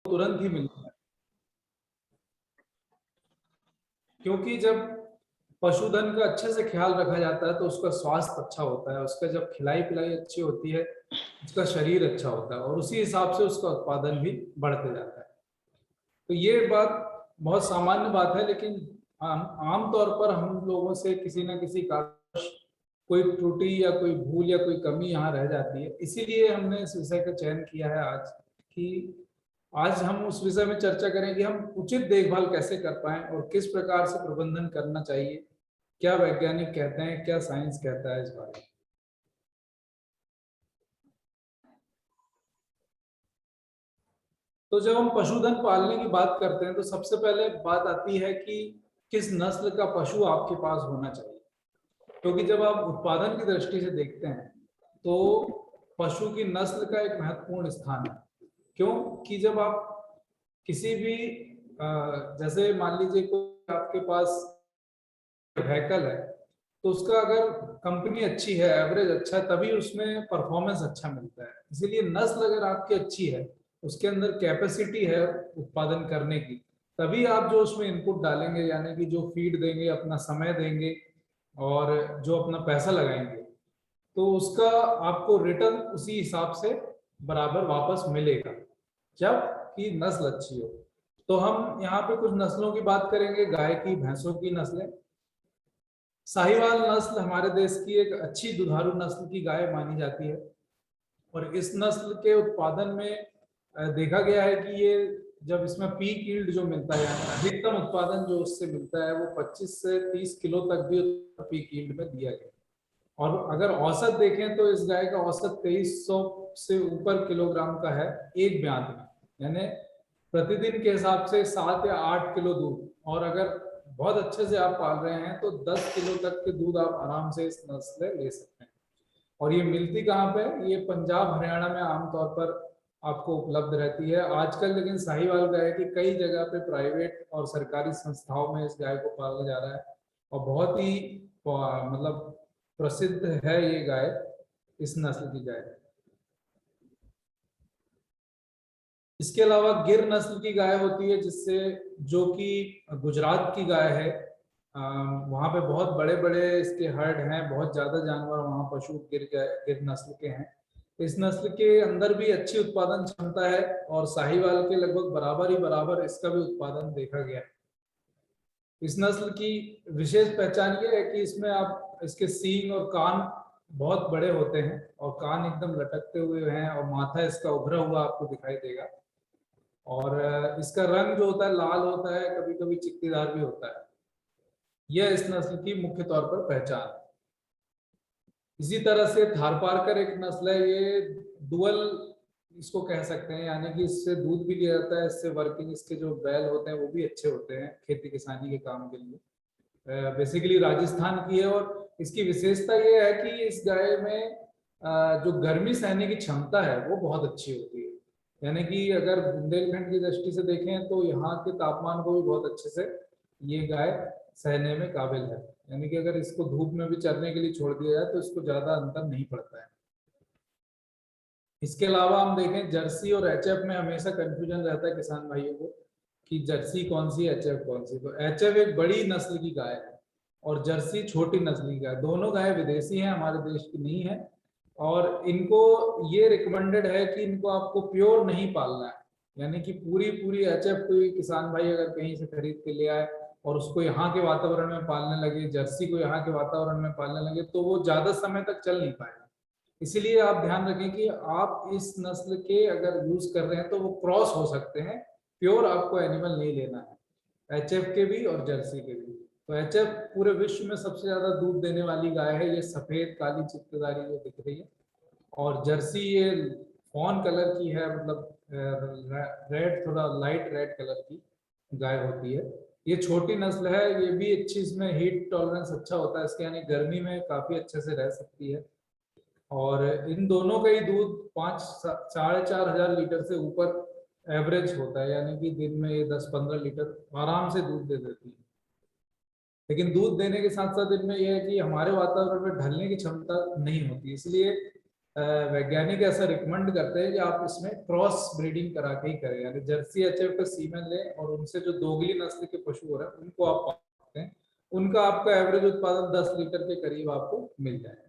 तुरंत ही मिलता है, क्योंकि जब पशुधन का अच्छे से ख्याल रखा जाता है तो उसका स्वास्थ्य अच्छा होता है, उसका जब खिलाई पिलाई अच्छी होती है, उसका शरीर अच्छा होता है और उसी हिसाब से उसका उत्पादन भी बढ़ते जाता है। तो ये बात बहुत सामान्य बात है, लेकिन आम तौर पर हम लोगों से किसी न किसी कारण कोई त्रुटि या कोई भूल या कोई कमी यहाँ रह जाती है। इसीलिए हमने इस विषय का चयन किया है आज, कि आज हम उस विषय में चर्चा करें कि हम उचित देखभाल कैसे कर पाएं और किस प्रकार से प्रबंधन करना चाहिए, क्या वैज्ञानिक कहते हैं, क्या साइंस कहता है इस बारे में। तो जब हम पशुधन पालने की बात करते हैं तो सबसे पहले बात आती है कि किस नस्ल का पशु आपके पास होना चाहिए। क्योंकि जब आप उत्पादन की दृष्टि से देखते हैं तो पशु की नस्ल का एक महत्वपूर्ण स्थान है। क्यों कि जब आप किसी भी जैसे मान लीजिए कोई आपके पास व्हीकल है, तो उसका अगर कंपनी अच्छी है, एवरेज अच्छा है, तभी उसमें परफॉर्मेंस अच्छा मिलता है। इसीलिए नस्ल अगर आपकी अच्छी है, उसके अंदर कैपेसिटी है उत्पादन करने की, तभी आप जो उसमें इनपुट डालेंगे, यानी कि जो फीड देंगे, अपना समय देंगे और जो अपना पैसा लगाएंगे, तो उसका आपको रिटर्न उसी हिसाब से बराबर वापस मिलेगा, जब कि नस्ल अच्छी हो। तो हम यहाँ पे कुछ नस्लों की बात करेंगे, गाय की, भैंसों की नस्लें। साहिवाल नस्ल हमारे देश की एक अच्छी दुधारू नस्ल की गाय मानी जाती है और इस नस्ल के उत्पादन में देखा गया है कि ये जब इसमें पीक यील्ड जो मिलता है, यानी अधिकतम उत्पादन जो उससे मिलता है, वो 25 से 30 किलो तक भी पीक यील्ड में दिया गया। और अगर औसत देखें तो इस गाय का औसत 2300 से ऊपर किलोग्राम का है एक ब्यात में, यानी प्रतिदिन के हिसाब से 7 या 8 किलो दूध। और अगर बहुत अच्छे से आप पाल रहे हैं तो 10 किलो तक के दूध आप आराम से इस नस्ल से ले सकते हैं। और ये मिलती कहाँ पे, ये पंजाब हरियाणा में आमतौर पर आपको उपलब्ध रहती है आजकल। लेकिन साहिवाल गाय की कई जगह पे प्राइवेट और सरकारी संस्थाओं में इस गाय को पाला जा रहा है और बहुत ही मतलब प्रसिद्ध है ये गाय, इस नस्ल की गाय। इसके अलावा गिर नस्ल की गाय होती है, जिससे जो कि गुजरात की गाय है, वहाँ पे बहुत बड़े बड़े इसके हर्ड हैं, बहुत ज्यादा जानवर वहाँ पशु गिर नस्ल के हैं। इस नस्ल के अंदर भी अच्छी उत्पादन क्षमता है और साहिवाल के लगभग बराबर ही बराबर इसका भी उत्पादन देखा गया है। इस नस्ल की विशेष पहचान ये है कि इसमें आप इसके सींग और कान बहुत बड़े होते हैं और कान एकदम लटकते हुए हैं और माथा इसका उभरा हुआ आपको दिखाई देगा। और इसका रंग जो होता है लाल होता है, कभी कभी चित्तीदार भी होता है। यह इस नस्ल की मुख्य तौर पर पहचान है। इसी तरह से थारपारकर एक नस्ल है, ये डुअल इसको कह सकते हैं, यानी कि इससे दूध भी लिया जाता है, इससे वर्किंग इसके जो बैल होते हैं वो भी अच्छे होते हैं खेती किसानी के काम के लिए। बेसिकली राजस्थान की है और इसकी विशेषता ये है कि इस गाय में जो गर्मी सहने की क्षमता है वो बहुत अच्छी होती है। यानी कि अगर बुंदेलखंड की दृष्टि से देखें तो यहाँ के तापमान को भी बहुत अच्छे से ये गाय सहने में काबिल है। यानी कि अगर इसको धूप में भी चरने के लिए छोड़ दिया जाए तो इसको ज्यादा अंतर नहीं पड़ता है। इसके अलावा हम देखें जर्सी और एचएफ में हमेशा कंफ्यूजन रहता है किसान भाइयों को कि जर्सी कौन सी, एचएफ कौन सी। तो एचएफ एक बड़ी नस्ल की गाय है और जर्सी छोटी नस्ल की गाय। दोनों गाय विदेशी हैं, हमारे देश की नहीं है। और इनको ये रिकमेंडेड है कि इनको आपको प्योर नहीं पालना है, यानी कि पूरी पूरी एचएफ कोई किसान भाई अगर कहीं से खरीद के ले आए और उसको यहाँ के वातावरण में पालने लगे, जर्सी को यहाँ के वातावरण में पालने लगे, तो वो ज्यादा समय तक चल नहीं पाएगा। इसीलिए आप ध्यान रखें कि आप इस नस्ल के अगर यूज कर रहे हैं तो वो क्रॉस हो सकते हैं, प्योर आपको एनिमल नहीं लेना है, एचएफ के भी और जर्सी के भी। तो एचएफ पूरे विश्व में सबसे ज्यादा दूध देने वाली गाय है, ये सफेद काली चित्तदारी जो दिख रही है। और जर्सी ये फॉन कलर की है, मतलब रेड, थोड़ा लाइट रेड कलर की गाय होती है। ये छोटी नस्ल है, ये भी अच्छी, इसमें हीट टॉलरेंस अच्छा होता है इसके, यानी गर्मी में काफी अच्छे से रह सकती है। और इन दोनों का ही दूध 5-4.5 हजार लीटर से ऊपर एवरेज होता है, यानी कि दिन में ये 10-15 लीटर आराम से दूध दे देती है। लेकिन दूध देने के साथ साथ इनमें यह है कि हमारे वातावरण में ढलने की क्षमता नहीं होती, इसलिए वैज्ञानिक ऐसा रिकमेंड करते हैं कि आप इसमें क्रॉस ब्रीडिंग करा के ही करें, यानी जर्सी एचएफ का सीमेन लें और उनसे जो दोगली नस्ल के पशु हो रहे हैं उनको आप पाल सकते हैं। उनका आपका एवरेज उत्पादन 10 लीटर के करीब आपको मिल जाएगा।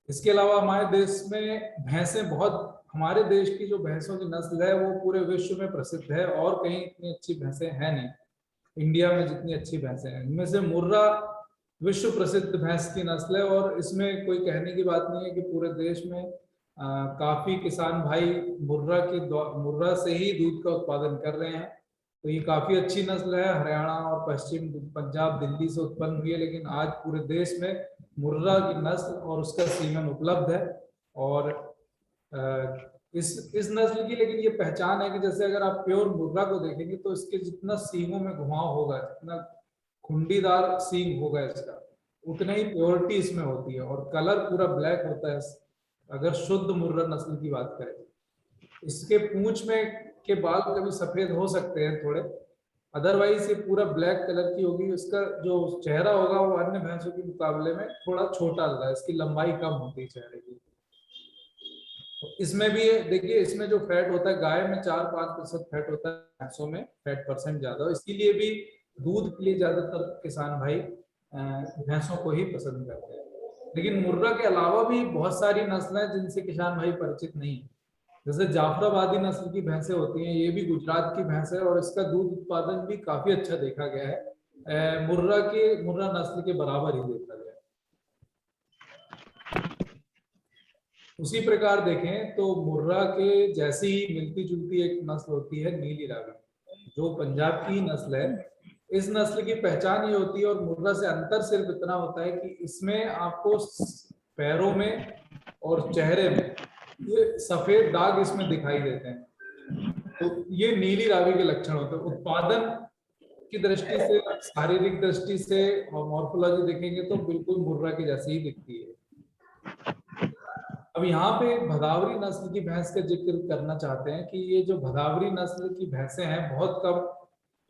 इसके अलावा हमारे देश में भैंसें बहुत, हमारे देश की जो भैंसों की नस्ल है वो पूरे विश्व में प्रसिद्ध है और कहीं इतनी अच्छी भैंसें हैं नहीं, इंडिया में जितनी अच्छी भैंसें हैं। इनमें से मुर्रा विश्व प्रसिद्ध भैंस की नस्ल है और इसमें कोई कहने की बात नहीं है कि पूरे देश में काफी किसान भाई मुर्रा से ही दूध का उत्पादन कर रहे हैं। तो ये काफी अच्छी नस्ल है, हरियाणा और पश्चिम पंजाब दिल्ली से उत्पन्न हुई है, लेकिन आज पूरे देश में मुर्रा की नस्ल और उसका सीमेन उपलब्ध है। और इस नस्ल की लेकिन ये पहचान है कि जैसे अगर आप प्योर मुर्रा को देखेंगे तो इसके जितना सींगों में घुमाव होगा, जितना खुंडीदार सींग होगा इसका, उतना ही प्योरिटी इसमें होती है और कलर पूरा ब्लैक होता है अगर शुद्ध मुर्रा नस्ल की बात करें। इसके पूंछ में के बाल कभी सफेद हो सकते हैं थोड़े, अदरवाइज ये पूरा ब्लैक कलर की होगी। इसका जो चेहरा होगा वो अन्य भैंसों के मुकाबले में थोड़ा छोटा होता है, इसकी लंबाई कम होती है चेहरे की। इसमें भी देखिए, इसमें जो फैट होता है गाय में 4-5% फैट होता है, भैंसों में फैट परसेंट ज्यादा, इसीलिए भी दूध के लिए ज्यादातर किसान भाई भैंसों को ही पसंद करते हैं। लेकिन मुर्रा के अलावा भी बहुत सारी नस्लें हैं जिनसे किसान भाई परिचित नहीं है। जैसे जाफराबादी नस्ल की भैंसें होती हैं, ये भी गुजरात की भैंस है और इसका दूध उत्पादन भी काफी अच्छा देखा गया है, मुर्रा नस्ल के बराबर ही देखा गया है। उसी प्रकार देखें तो मुर्रा के जैसी ही मिलती जुलती एक नस्ल होती है नीली रावी, जो पंजाब की नस्ल है। इस नस्ल की पहचान ये होती है और मुर्रा से अंतर सिर्फ इतना होता है कि इसमें आपको पैरों में और चेहरे में ये सफेद दाग इसमें दिखाई देते हैं। तो ये नीली रावी के लक्षण होते हैं। उत्पादन की दृष्टि से, शारीरिक दृष्टि से और मॉर्फोलॉजी देखेंगे तो बिल्कुल मुर्रा की जैसी ही दिखती है। अब यहाँ पे भदावरी नस्ल की भैंस का जिक्र करना चाहते हैं कि ये जो भदावरी नस्ल की भैंसें हैं बहुत कम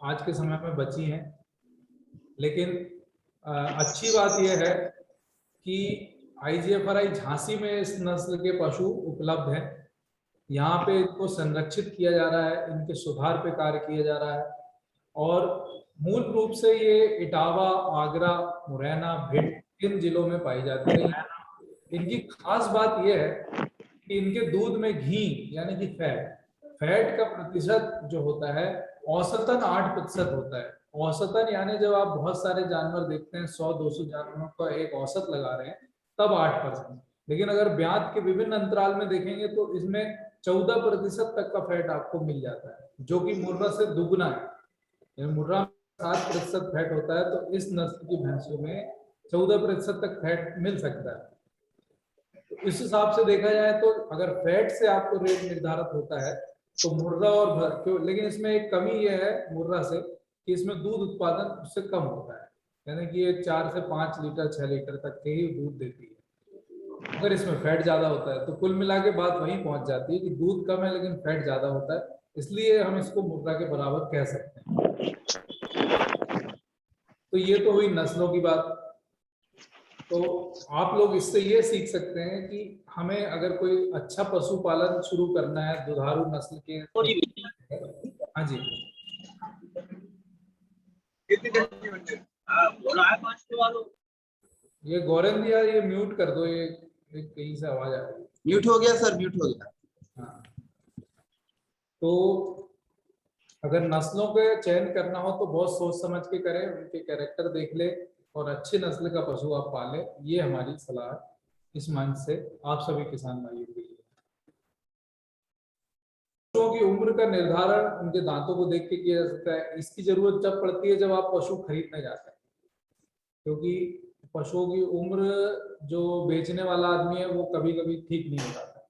आज के समय में बची हैं, लेकिन अच्छी बात यह है कि IGFRI झांसी में इस नस्ल के पशु उपलब्ध हैं। यहाँ पे इनको संरक्षित किया जा रहा है, इनके सुधार पे कार्य किया जा रहा है और मूल रूप से ये इटावा, आगरा, मुरैना, भिंड इन जिलों में पाई जाती है। इनकी खास बात यह है कि इनके दूध में घी यानी कि फैट का प्रतिशत जो होता है औसतन 8% होता है। औसतन यानी जब आप बहुत सारे जानवर देखते हैं, 100-200 जानवरों का एक औसत लगा रहे हैं तब 8%, लेकिन अगर ब्यात के विभिन्न अंतराल में देखेंगे तो इसमें 14% तक का फैट आपको मिल जाता है, जो कि मुर्रा से दुगना है। मुर्रा में 7% फैट होता है, तो इस नस्ल की भैंसों में 14% तक फैट मिल सकता है। तो इस हिसाब से देखा जाए तो अगर फैट से आपको रेट निर्धारित होता है तो मुर्रा और लेकिन इसमें एक कमी यह है मुर्रा से कि इसमें दूध उत्पादन उससे कम होता है, यानी कि ये 4 से 5 लीटर 6 लीटर तक के ही दूध देती है। अगर इसमें फैट ज्यादा होता है तो कुल मिला के बात वहीं पहुंच जाती है कि दूध कम है लेकिन फैट ज्यादा होता है, इसलिए हम इसको मुर्रा के बराबर कह सकते हैं। तो ये तो हुई नस्लों की बात। तो आप लोग इससे ये सीख सकते हैं कि हमें अगर कोई अच्छा पशुपालन शुरू करना है दुधारू नस्ल के। हाँ जी, ये गौरेंद्र यार ये म्यूट कर दो, ये कहीं से आवाज आ रही है। म्यूट हो गया सर, म्यूट हो गया। हाँ, तो अगर नस्लों के चयन करना हो तो बहुत सोच समझ के करें, उनके कैरेक्टर देख ले और अच्छी नस्ल का पशु आप पालें, ये हमारी सलाह इस मंच से आप सभी किसान भाइयों के लिए। पशुओं की उम्र का निर्धारण उनके दांतों को देख के किया जा सकता है। इसकी जरूरत जब पड़ती है जब आप पशु खरीदने जाते हैं, क्योंकि पशुओं की उम्र जो बेचने वाला आदमी है वो कभी कभी ठीक नहीं बताता,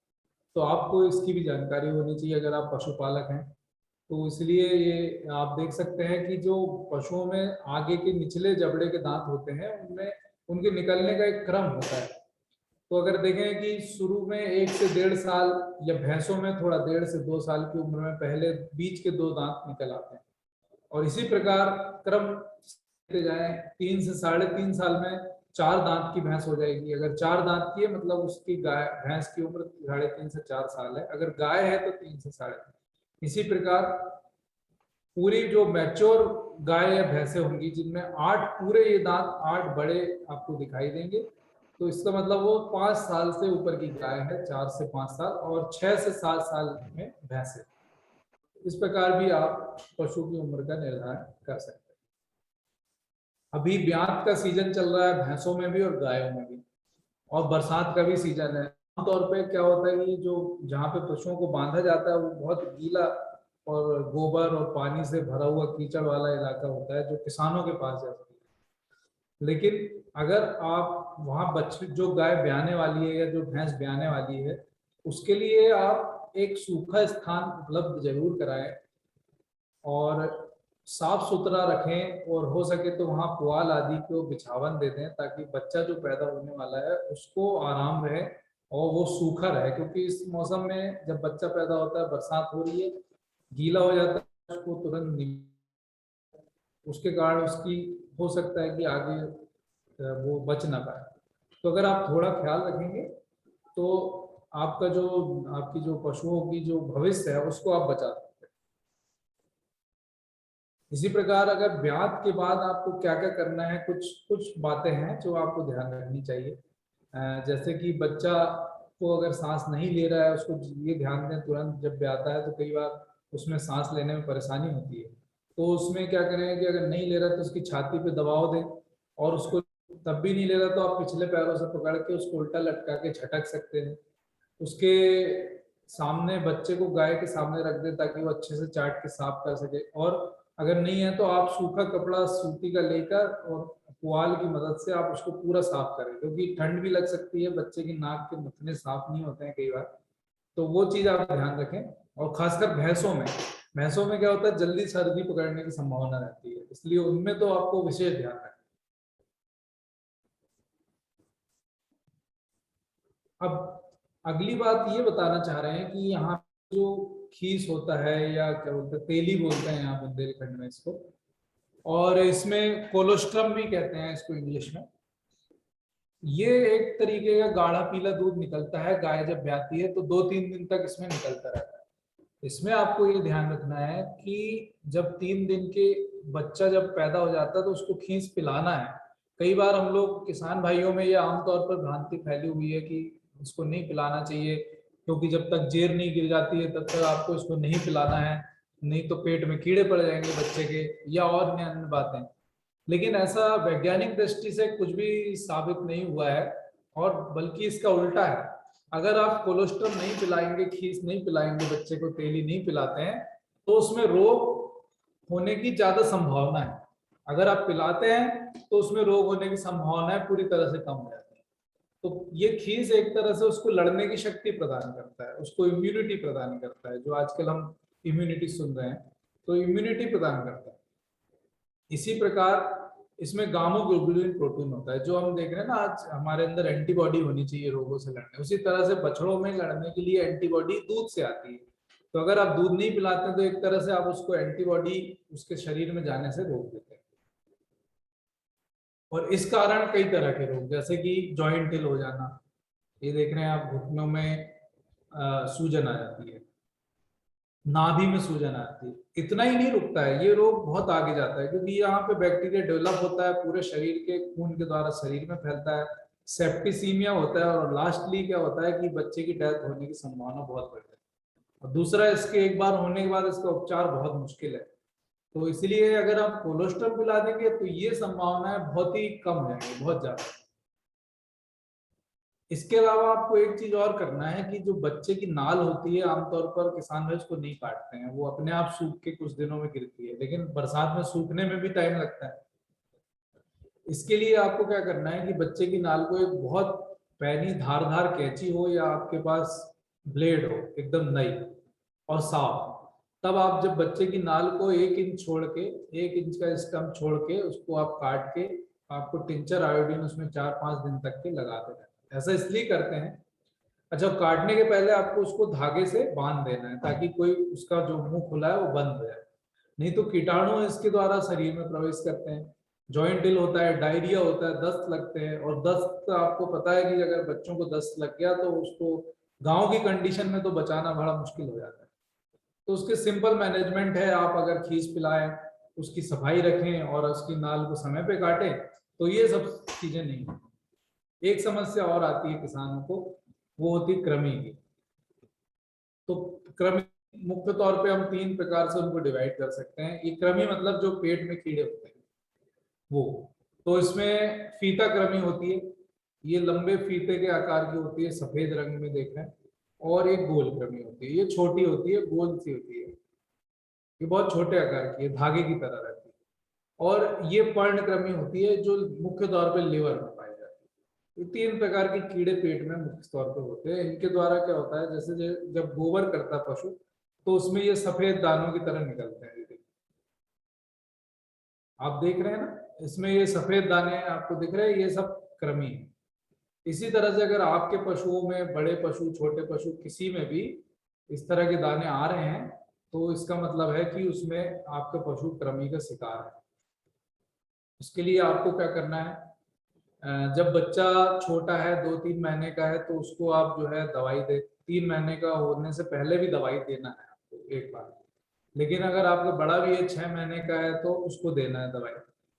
तो आपको इसकी भी जानकारी होनी चाहिए अगर आप पशुपालक हैं। तो इसलिए ये आप देख सकते हैं कि जो पशुओं में आगे के निचले जबड़े के दांत होते हैं उनमें उनके निकलने का एक क्रम होता है। तो अगर देखें कि शुरू में 1 से 1.5 साल या भैंसों में थोड़ा 1.5 से 2 साल की उम्र में पहले बीच के 2 दांत निकल आते हैं और इसी प्रकार क्रम जाए 3 से 3.5 साल में 4 दांत की भैंस हो जाएगी। अगर 4 दांत की है मतलब उसकी गाय भैंस की उम्र 3.5 से 4 साल है। अगर गाय है तो 3 से 3.5। इसी प्रकार पूरी जो मैच्योर गाय या भैंसे होंगी जिनमें 8 पूरे ये दांत 8 बड़े आपको दिखाई देंगे, तो इसका मतलब वो 5 साल से ऊपर की गाय है, 4 से 5 साल, और 6 से 7 साल में भैंसे। इस प्रकार भी आप पशु की उम्र का निर्धारण कर सकते हैं। अभी ब्यात का सीजन चल रहा है भैंसों में भी और गायों में भी, और बरसात का भी सीजन है। आमतौर पे क्या होता है कि जो जहाँ पे पशुओं को बांधा जाता है वो बहुत गीला और गोबर और पानी से भरा हुआ कीचड़ वाला इलाका होता है जो किसानों के पास जाती है। लेकिन अगर आप वहाँ बच्चे जो गाय ब्याने वाली है या जो भैंस ब्याने वाली है उसके लिए आप एक सूखा स्थान उपलब्ध जरूर कराएं और साफ सुथरा रखें, और हो सके तो वहाँ पुआल आदि को बिछावन दे दें ताकि बच्चा जो पैदा होने वाला है उसको आराम रहे और वो सूखा रहे। क्योंकि इस मौसम में जब बच्चा पैदा होता है, बरसात हो रही है, गीला हो जाता है, उसको तुरंत उसके कारण उसकी हो सकता है कि आगे वो बच ना पाए। तो अगर आप थोड़ा ख्याल रखेंगे तो आपका जो आपकी जो पशुओं की जो भविष्य है उसको आप बचा सकते हैं। इसी प्रकार अगर ब्यात के बाद आपको क्या क्या करना है, कुछ कुछ बातें हैं जो आपको ध्यान रखनी चाहिए। जैसे कि बच्चा को अगर सांस नहीं ले रहा है उसको ये ध्यान दें तुरंत जब ब्याता है तो कई बार उसमें सांस लेने में परेशानी होती है। तो उसमें क्या करें कि अगर नहीं ले रहा तो उसकी छाती पे दबाव दें, और उसको तब भी नहीं ले रहा तो आप पिछले पैरों से पकड़ के उसको उल्टा लटका के झटक सकते हैं। उसके सामने बच्चे को गाय के सामने रख दें ताकि वो अच्छे से चाट के साफ कर सके। और अगर नहीं है तो आप सूखा कपड़ा सूती का लेकर और पुआल की मदद से आप उसको पूरा साफ करें, क्योंकि ठंड भी लग सकती है, बच्चे की नाक के मुखने साफ नहीं होते हैं कई बार, तो वो चीज आप ध्यान रखें। और खासकर भैंसों में क्या होता है जल्दी सर्दी पकड़ने की संभावना रहती है, इसलिए उनमें तो आपको विशेष ध्यान रखें। अब अगली बात ये बताना चाह रहे हैं कि यहाँ जो खीस होता है या क्या बोलते हैं तेली बोलते हैं यहाँ बुंदेलखंड में इसको, और इसमें कोलोस्ट्रम भी कहते हैं इसको इंग्लिश में। ये एक तरीके का गाढ़ा पीला दूध निकलता है, गाय जब ब्याती है तो 2-3 दिन तक इसमें निकलता रहता है। इसमें आपको ये ध्यान रखना है कि जब 3 दिन के बच्चा जब पैदा हो जाता है तो उसको खींच पिलाना है। कई बार हम लोग किसान भाइयों में ये आमतौर पर भ्रांति फैली हुई है कि इसको नहीं पिलाना चाहिए, क्योंकि जब तक जेर नहीं गिर जाती है तब तक आपको इसको नहीं पिलाना है, नहीं तो पेट में कीड़े पड़ जाएंगे बच्चे के, या और अन्य बातें। लेकिन ऐसा वैज्ञानिक दृष्टि से कुछ भी साबित नहीं हुआ है, और बल्कि इसका उल्टा है। अगर आप कोलोस्ट्रम नहीं पिलाएंगे, खीस नहीं पिलाएंगे, बच्चे को तेली नहीं पिलाते हैं, तो उसमें रोग होने की ज्यादा संभावना है। अगर आप पिलाते हैं तो उसमें रोग होने की संभावना पूरी तरह से कम हो जाती है। तो ये खीस एक तरह से उसको लड़ने की शक्ति प्रदान करता है, उसको इम्यूनिटी प्रदान करता है, जो आजकल हम इम्यूनिटी सुन रहे हैं, तो इम्यूनिटी प्रदान करता है। इसी प्रकार इसमें गामा ग्लोबुलिन प्रोटीन होता है, जो हम देख रहे हैं ना आज हमारे अंदर एंटीबॉडी होनी चाहिए रोगों से लड़ने, उसी तरह से बछड़ों में लड़ने के लिए एंटीबॉडी दूध से आती है। तो अगर आप दूध नहीं पिलाते तो एक तरह से आप उसको एंटीबॉडी उसके शरीर में जाने से रोक देते हैं। और इस कारण कई तरह के रोग जैसे कि जॉइंट हिल हो जाना, ये देख रहे हैं आप, घुटनों में सूजन आ जाती है, नाभि में सूजन आती है। इतना ही नहीं रुकता है, ये रोग बहुत आगे जाता है, क्योंकि यहाँ पे बैक्टीरिया डेवलप होता है, पूरे शरीर के खून के द्वारा शरीर में फैलता है, सेप्टिसीमिया होता है, और लास्टली क्या होता है कि बच्चे की डेथ होने की संभावना बहुत बढ़ जाती है। और दूसरा, इसके एक बार होने के बाद इसका उपचार बहुत मुश्किल है। तो इसलिए अगर आप कोलोस्ट्रम पिला देंगे तो ये संभावनाएं बहुत ही कम है, बहुत ज्यादा। इसके अलावा आपको एक चीज और करना है कि जो बच्चे की नाल होती है, आमतौर पर किसान भाई उसको नहीं काटते हैं, वो अपने आप सूख के कुछ दिनों में गिरती है, लेकिन बरसात में सूखने में भी टाइम लगता है। इसके लिए आपको क्या करना है कि बच्चे की नाल को एक बहुत पैनी धारदार कैंची हो या आपके पास ब्लेड हो एकदम नई और साफ, तब आप जब बच्चे की नाल को 1 इंच छोड़ के, 1 इंच का स्टम्प छोड़ के उसको आप काट के, आपको टिंचर आयोडीन उसमें 4-5 दिन तक के लगाते रहना है। ऐसा इसलिए करते हैं, अच्छा, काटने के पहले आपको उसको धागे से बांध देना है ताकि कोई उसका जो मुंह खुला है वो बंद हो जाए, नहीं तो कीटाणु इसके द्वारा शरीर में प्रवेश करते हैं। जॉइंट इल होता है, डायरिया होता है, दस्त लगते हैं। और दस्त आपको पता है कि अगर बच्चों को दस्त लग गया तो उसको गांव की कंडीशन में तो बचाना बड़ा मुश्किल हो जाता है। तो उसके सिंपल मैनेजमेंट है, आप अगर खींच पिलाएं, उसकी सफाई रखें और उसकी नाल को समय पे काटें, तो ये सब चीजें नहीं है। एक समस्या और आती है किसानों को, वो होती है कृमि की। तो कृमि मुख्य तौर पे हम 3 प्रकार से उनको डिवाइड कर सकते हैं। ये कृमि मतलब जो पेट में कीड़े होते हैं वो। तो इसमें फीता कृमि होती है, ये लंबे फीते के आकार की होती है, सफेद रंग में देख रहे हैं। और एक गोल कृमि होती है, ये छोटी होती है, गोल सी होती है, ये बहुत छोटे आकार की है, धागे की तरह रहती है। और ये पर्णकृमि होती है जो मुख्य तौर पे लिवर में पाई जाती है। ये 3 प्रकार के कीड़े पेट में मुख्य तौर पे होते हैं। इनके द्वारा क्या होता है, जैसे जब गोबर करता पशु तो उसमें ये सफेद दानों की तरह निकलते हैं। आप देख रहे हैं ना, इसमें ये सफेद दाने आपको दिख रहे हैं, ये सब कृमि है। इसी तरह से अगर आपके पशुओं में, बड़े पशु छोटे पशु किसी में भी इस तरह के दाने आ रहे हैं, तो इसका मतलब है कि उसमें आपका पशु कृमि का शिकार है। उसके लिए आपको क्या करना है, जब बच्चा छोटा है, 2-3 महीने का है, तो उसको आप जो है दवाई दे। 3 महीने का होने से पहले भी दवाई देना है आपको एक बार। लेकिन अगर आपका बड़ा भी है, 6 महीने का है, तो उसको देना है दवाई।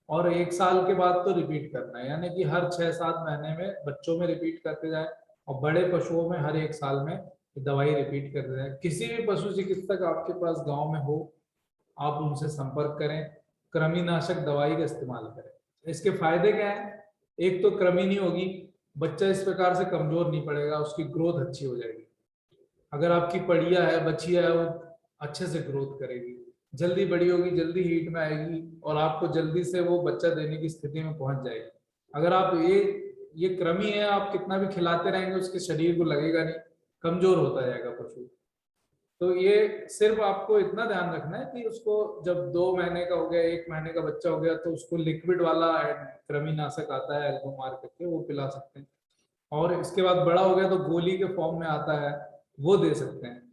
और 1 साल के बाद तो रिपीट करना है, यानी कि हर 6-7 महीने में बच्चों में रिपीट करते जाए, और बड़े पशुओं में हर 1 साल में दवाई रिपीट करते जाए। किसी भी पशु चिकित्सक आपके पास गांव में हो, आप उनसे संपर्क करें, कृमिनाशक दवाई का इस्तेमाल करें। इसके फायदे क्या है, एक तो कृमि नहीं होगी, बच्चा इस प्रकार से कमजोर नहीं पड़ेगा, उसकी ग्रोथ अच्छी हो जाएगी। अगर आपकी पड़िया है, बछिया है, वो अच्छे से ग्रोथ करेगी, जल्दी बड़ी होगी, जल्दी हीट में आएगी, और आपको जल्दी से वो बच्चा देने की स्थिति में पहुंच जाएगी। अगर आप ये कृमि है, आप कितना भी खिलाते रहेंगे उसके शरीर को लगेगा नहीं, कमजोर होता जाएगा पशु। तो ये सिर्फ आपको इतना ध्यान रखना है कि उसको जब 2 महीने का हो गया, 1 महीने का बच्चा हो गया, तो उसको लिक्विड वाला कृमिनाशक आता है एल्बोमार करके, वो पिला सकते हैं। और इसके बाद बड़ा हो गया तो गोली के फॉर्म में आता है, वो दे सकते हैं।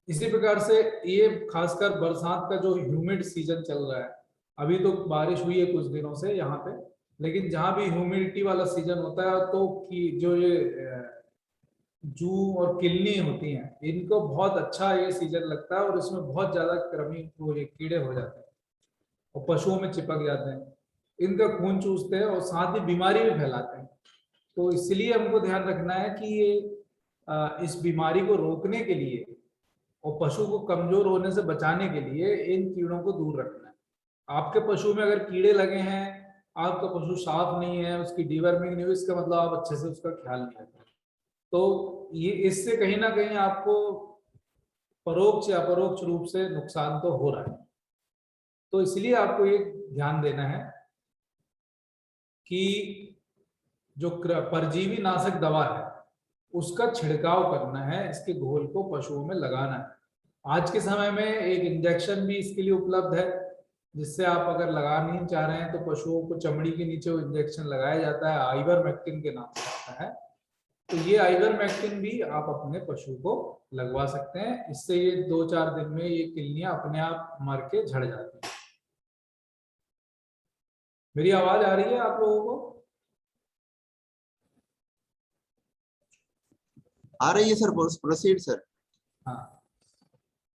इसी प्रकार से ये खासकर बरसात का जो ह्यूमिड सीजन चल रहा है, अभी तो बारिश हुई है कुछ दिनों से यहाँ पे, लेकिन जहां भी ह्यूमिडिटी वाला सीजन होता है तो कि जो ये जू और किलनी होती हैं, इनको बहुत अच्छा ये सीजन लगता है, और इसमें बहुत ज्यादा कृमि वो ये कीड़े हो जाते हैं और पशुओं में चिपक जाते हैं, इनका खून चूसते हैं और साथ ही बीमारी भी फैलाते हैं। तो इसलिए हमको ध्यान रखना है कि ये इस बीमारी को रोकने के लिए और पशु को कमजोर होने से बचाने के लिए इन कीड़ों को दूर रखना है। आपके पशु में अगर कीड़े लगे हैं, आपका पशु साफ नहीं है, उसकी डीवर्मिंग नहीं हुई, इसका मतलब आप अच्छे से उसका ख्याल नहीं रख रहे। तो ये इससे कहीं ना कहीं आपको परोक्ष या अपरोक्ष रूप से नुकसान तो हो रहा है। तो इसलिए आपको ये ध्यान देना है कि जो परजीवी नाशक दवा है उसका छिड़काव करना है, इसके घोल को पशुओं में लगाना है। आज के समय में एक इंजेक्शन भी इसके लिए उपलब्ध है, जिससे आप अगर लगा नहीं चाह रहे हैं तो पशुओं को चमड़ी के नीचे वो इंजेक्शन लगाया जाता है, आइवरमेक्टिन के नाम से आता है। तो ये आइवरमेक्टिन भी आप अपने पशु को लगवा सकते हैं, इससे ये 2-4 दिन में ये किलनियां अपने आप मर के झड़ जाती है। मेरी आवाज आ रही है आप लोगों को? आ रही है सर, प्रोसीड सर। हाँ,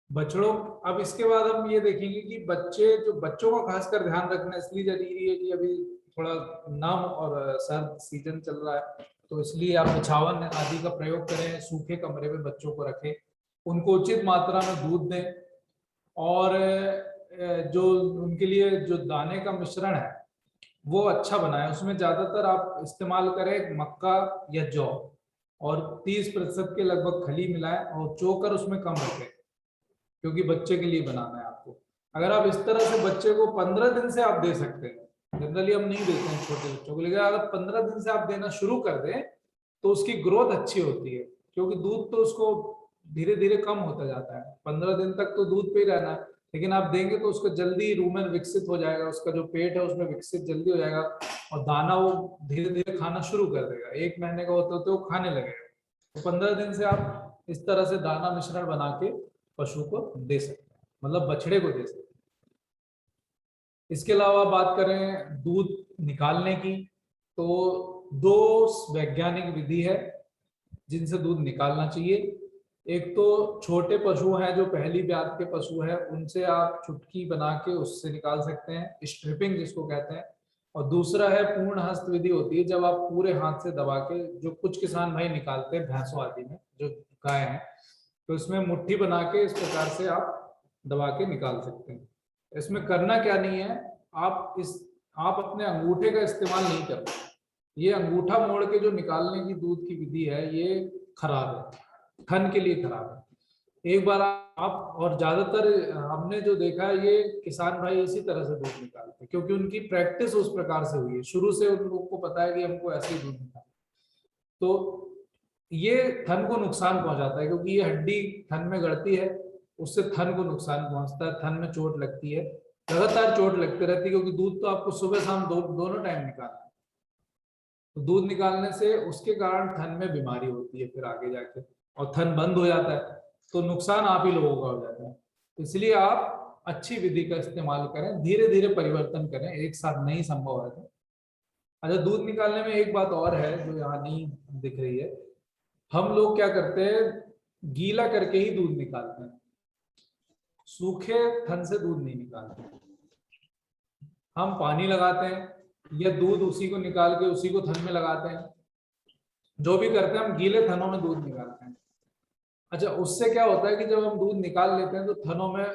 बछड़ों। अब इसके बाद हम ये देखेंगे कि बच्चों का खासकर ध्यान रखना इसलिए जरूरी है कि अभी थोड़ा नम और सर्द सीजन चल रहा है, तो इसलिए आप बिछावन आदि का प्रयोग करें, सूखे कमरे में बच्चों को रखें, उनको उचित मात्रा में दूध दें, और जो उनके लिए जो दाने का मिश्रण है वो अच्छा बनाए। उसमें ज्यादातर आप इस्तेमाल करें मक्का या जौ, और 30% के लगभग खली मिलाएं, और चोकर उसमें कम रखें, क्योंकि बच्चे के लिए बनाना है आपको। अगर आप इस तरह से बच्चे को 15 दिन से आप दे सकते हैं, जनरली हम नहीं देते हैं छोटे बच्चों को, लेकिन अगर 15 दिन से आप देना शुरू कर दें तो उसकी ग्रोथ अच्छी होती है, क्योंकि दूध तो उसको धीरे धीरे कम होता जाता है। 15 दिन तक तो दूध पे ही रहना है, लेकिन आप देंगे तो उसको जल्दी रूमेन विकसित हो जाएगा, उसका जो पेट है उसमें विकसित जल्दी हो जाएगा, और दाना वो धीरे धीरे खाना शुरू कर देगा। 1 महीने का होते होते वो खाने लगेगा। तो 15 दिन से आप इस तरह से दाना मिश्रण बना के पशु को दे सकते हैं, मतलब बछड़े को दे सकते हैं। इसके अलावा बात करें दूध निकालने की, तो 2 वैज्ञानिक विधि है जिनसे दूध निकालना चाहिए। एक तो छोटे पशु हैं, जो पहली ब्यात के पशु हैं, उनसे आप चुटकी बना के उससे निकाल सकते हैं, स्ट्रिपिंग जिसको कहते हैं। और दूसरा है पूर्ण हस्त विधि होती है, जब आप पूरे हाथ से दबा के, जो कुछ किसान भाई निकालते हैं भैंसों आदि में जो गाय हैं, तो इसमें मुट्ठी बना के इस प्रकार से आप दबा के निकाल सकते हैं। इसमें करना क्या नहीं है, आप अपने अंगूठे का इस्तेमाल नहीं करते। ये अंगूठा मोड़ के जो निकालने की दूध की विधि है, ये खराब है, थन के लिए खराब है। एक बार आप, और ज्यादातर हमने जो देखा है, ये किसान भाई इसी तरह से दूध निकालते हैं, क्योंकि उनकी प्रैक्टिस उस प्रकार से हुई है, शुरू से उन लोगों को पता है कि हमको ऐसे ही दूध निकालना। तो ये थन को नुकसान पहुंचाता है, क्योंकि ये हड्डी थन में गड़ती है, उससे थन को नुकसान पहुंचता है, थन में चोट लगती है, लगातार चोट लगती रहती है, क्योंकि दूध तो आपको सुबह शाम दोनों टाइम निकालना है। तो दूध निकालने से उसके कारण थन में बीमारी होती है फिर आगे जाके, और थन बंद हो जाता है, तो नुकसान आप ही लोगों का हो जाता है। इसलिए आप अच्छी विधि का इस्तेमाल करें, धीरे धीरे परिवर्तन करें, एक साथ नहीं संभव है तो। अच्छा, दूध निकालने में एक बात और है जो यहाँ नहीं दिख रही है। हम लोग क्या करते हैं, गीला करके ही दूध निकालते हैं, सूखे थन से दूध नहीं निकालते। हम पानी लगाते हैं या दूध उसी को निकाल के उसी को थन में लगाते हैं, जो भी करते हैं हम गीले थनों में दूध निकालते हैं। अच्छा, उससे क्या होता है कि जब हम दूध निकाल लेते हैं तो थनों में